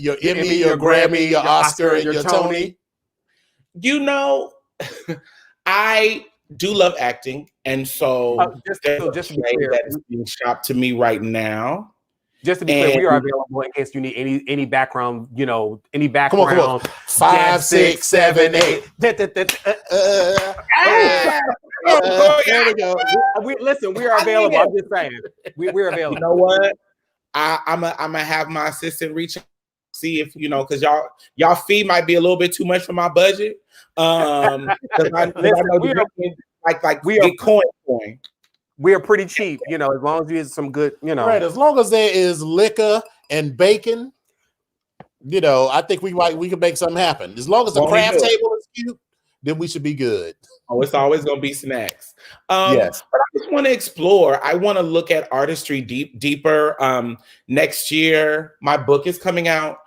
Speaker 1: your Emmy, your Grammy, your Oscar, and your Tony.
Speaker 3: I do love acting, and so
Speaker 2: just to be clear,
Speaker 3: that is being shopped to me right now.
Speaker 2: Just to be clear, we are available in case you need any background, any background.
Speaker 1: Come on. 5, 6, 7, 8.
Speaker 2: There we go. Listen, we are available. I'm just saying, we're available.
Speaker 3: You know what? I'm gonna have my assistant reach out, see if because y'all fee might be a little bit too much for my budget. I know we are coin.
Speaker 2: We are pretty cheap, as long as you have some good,
Speaker 1: Right, as long as there is liquor and bacon, I think we can make something happen. As long as the craft table is cute, then we should be good.
Speaker 3: Oh, it's always gonna be snacks.
Speaker 1: Yes.
Speaker 3: But I just want to explore. I want to look at artistry deeper. Next year, my book is coming out.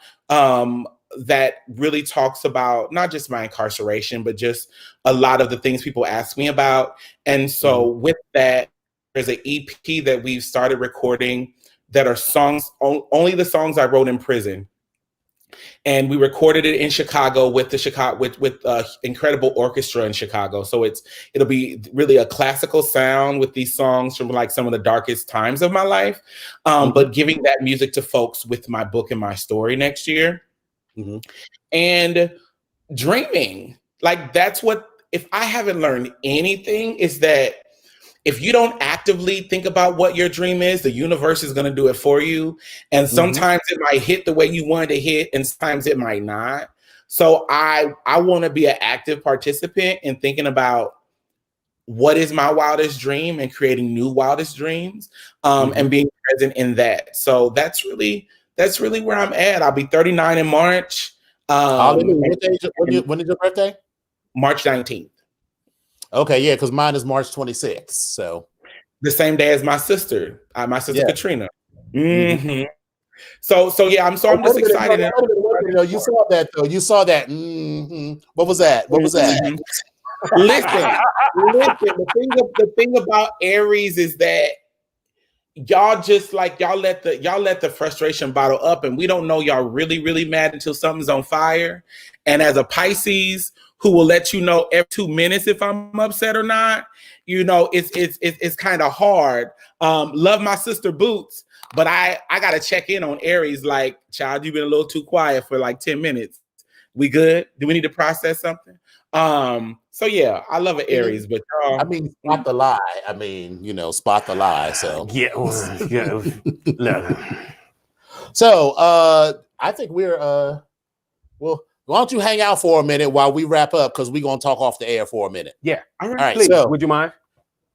Speaker 3: That really talks about not just my incarceration, but just a lot of the things people ask me about. And so with that, there's an EP that we've started recording that are songs, only the songs I wrote in prison. And we recorded it in Chicago with incredible orchestra in Chicago. So it'll be really a classical sound with these songs from like some of the darkest times of my life, but giving that music to folks with my book and my story next year. And dreaming, like that's what, if I haven't learned anything, is that if you don't actively think about what your dream is, the universe is going to do it for you. And sometimes it might hit the way you wanted to hit, and sometimes it might not. So I want to be an active participant in thinking about what is my wildest dream and creating new wildest dreams, and being present in that. So that's really where I'm at. I'll be 39 in March.
Speaker 1: When is your birthday?
Speaker 3: March 19th.
Speaker 1: Okay, yeah, because mine is March 26th. So
Speaker 3: the same day as my sister, Katrina. So yeah, I'm just excited.
Speaker 1: You saw that though. You saw that. What was that?
Speaker 3: Listen. The thing about Aries is that y'all just like y'all let the frustration bottle up, and we don't know y'all really, really mad until something's on fire. And as a Pisces who will let you know every 2 minutes if I'm upset or not, it's kind of hard. Love my sister Boots, but I gotta check in on Aries. Like, child, you've been a little too quiet for like 10 minutes. We good? Do we need to process something? So yeah, I love an Aries, but
Speaker 1: spot the lie. Spot the lie. So So I think we're well, why don't you hang out for a minute while we wrap up, because we're gonna talk off the air for a minute.
Speaker 2: Yeah.
Speaker 3: All right.
Speaker 1: All right,
Speaker 2: Please,
Speaker 1: so
Speaker 2: would you mind?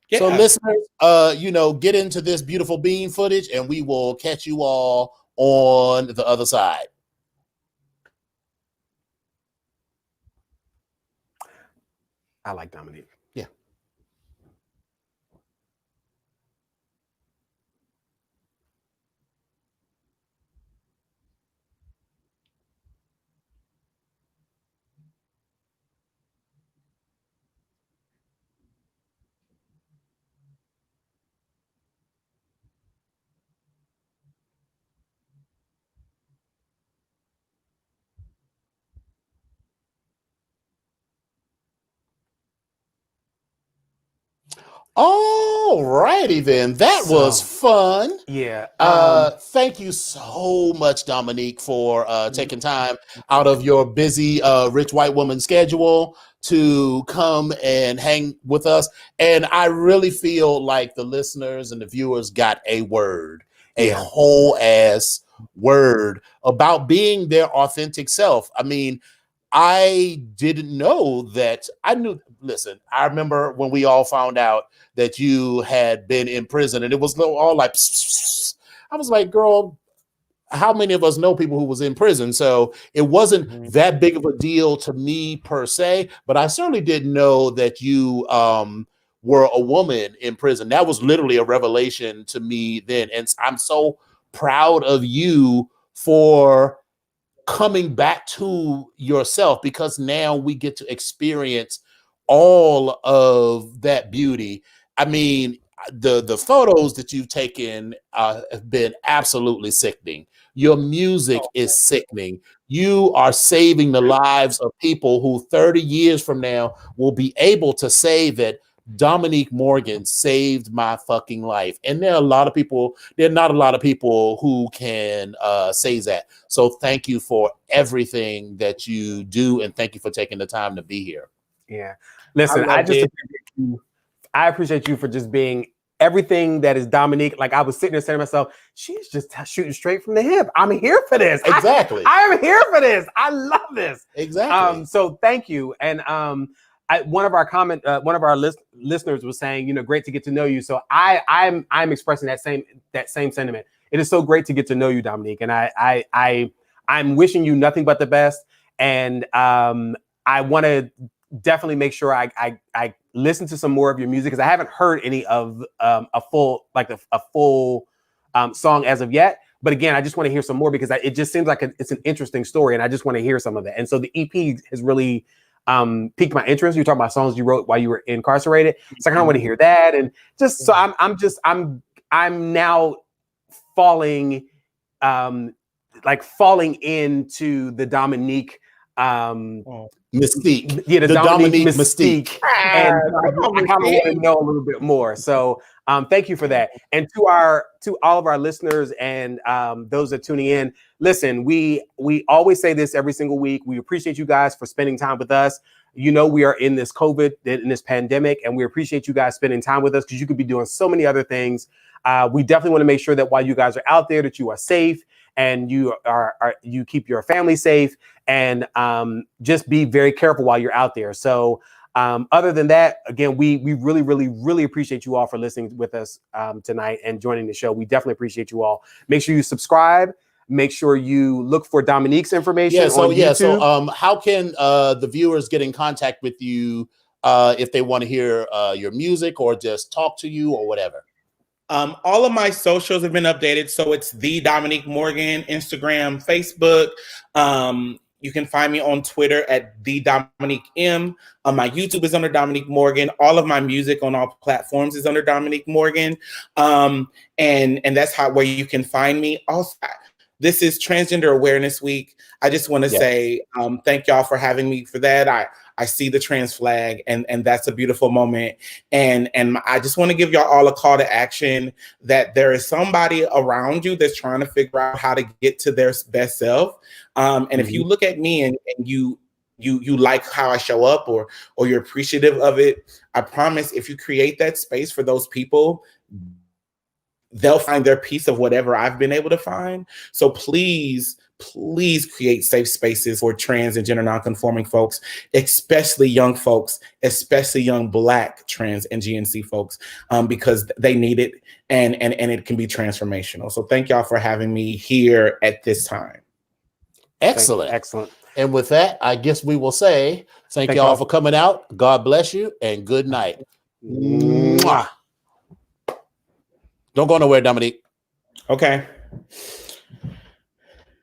Speaker 3: Yeah.
Speaker 1: so listeners, get into this beautiful bean footage, and we will catch you all on the other side.
Speaker 2: I like Dominique.
Speaker 1: Yeah. All righty then. That was fun.
Speaker 2: Yeah.
Speaker 1: Thank you so much, Dominique, for taking time out of your busy rich white woman schedule to come and hang with us. And I really feel like the listeners and the viewers got a word, a whole ass word about being their authentic self. I mean, I didn't know that. Listen, I remember when we all found out that you had been in prison, and it was all like, I was like, girl, how many of us know people who was in prison? So it wasn't that big of a deal to me per se, but I certainly didn't know that you were a woman in prison. That was literally a revelation to me then. And I'm so proud of you for coming back to yourself, because now we get to experience all of that beauty. I mean, the photos that you've taken have been absolutely sickening. Your music is sickening. You are saving the lives of people who 30 years from now will be able to say that Dominique Morgan saved my fucking life. And there are not a lot of people who can say that. So thank you for everything that you do, and thank you for taking the time to be here.
Speaker 2: Yeah. Listen, I appreciate you for just being everything that is Dominique. Like, I was sitting there saying to myself, she's just shooting straight from the hip. I'm here for this.
Speaker 1: Exactly.
Speaker 2: I am here for this. I love this.
Speaker 1: Exactly.
Speaker 2: So thank you. And one of our listeners was saying, great to get to know you. So I'm expressing that same sentiment. It is so great to get to know you, Dominique. And I'm wishing you nothing but the best. And I want to definitely make sure I listen to some more of your music, because I haven't heard any of a full song as of yet. But again, I just want to hear some more, because it just seems like it's an interesting story, and I just want to hear some of it. And so the EP has really piqued my interest. You talk about songs you wrote while you were incarcerated, so I kind of want to hear that. And just so I'm now falling into the Dominique
Speaker 1: mystique.
Speaker 2: Yeah, the Dominique mystique. And I kind of want to know a little bit more. So thank you for that. And to all of our listeners and those that are tuning in, listen, we always say this every single week. We appreciate you guys for spending time with us. We are in this COVID, in this pandemic, and we appreciate you guys spending time with us, because you could be doing so many other things. We definitely want to make sure that while you guys are out there, that you are safe, and you keep your family safe, and just be very careful while you're out there. So other than that, again, we really, really, really appreciate you all for listening with us tonight and joining the show. We definitely appreciate you all. Make sure you subscribe. Make sure you look for Dominique's information on YouTube.
Speaker 1: So how can the viewers get in contact with you if they want to hear your music or just talk to you or whatever?
Speaker 3: All of my socials have been updated. So it's the Dominique Morgan, Instagram, Facebook. You can find me on Twitter at the Dominique M. My YouTube is under Dominique Morgan. All of my music on all platforms is under Dominique Morgan. And that's where you can find me. Also, this is Transgender Awareness Week. I just want to say thank y'all for having me for that. I see the trans flag, and that's a beautiful moment. And I just want to give y'all all a call to action, that there is somebody around you that's trying to figure out how to get to their best self. And if you look at me and you like how I show up, or you're appreciative of it, I promise, if you create that space for those people, they'll find their piece of whatever I've been able to find. So please create safe spaces for trans and gender nonconforming folks, especially young folks, especially young Black trans and GNC folks, because they need it, and it can be transformational. So thank y'all for having me here at this time.
Speaker 1: Excellent.
Speaker 2: Excellent.
Speaker 1: And with that, I guess we will say thank y'all for coming out. God bless you and good night. Mwah. Don't go nowhere, Dominique.
Speaker 3: Okay.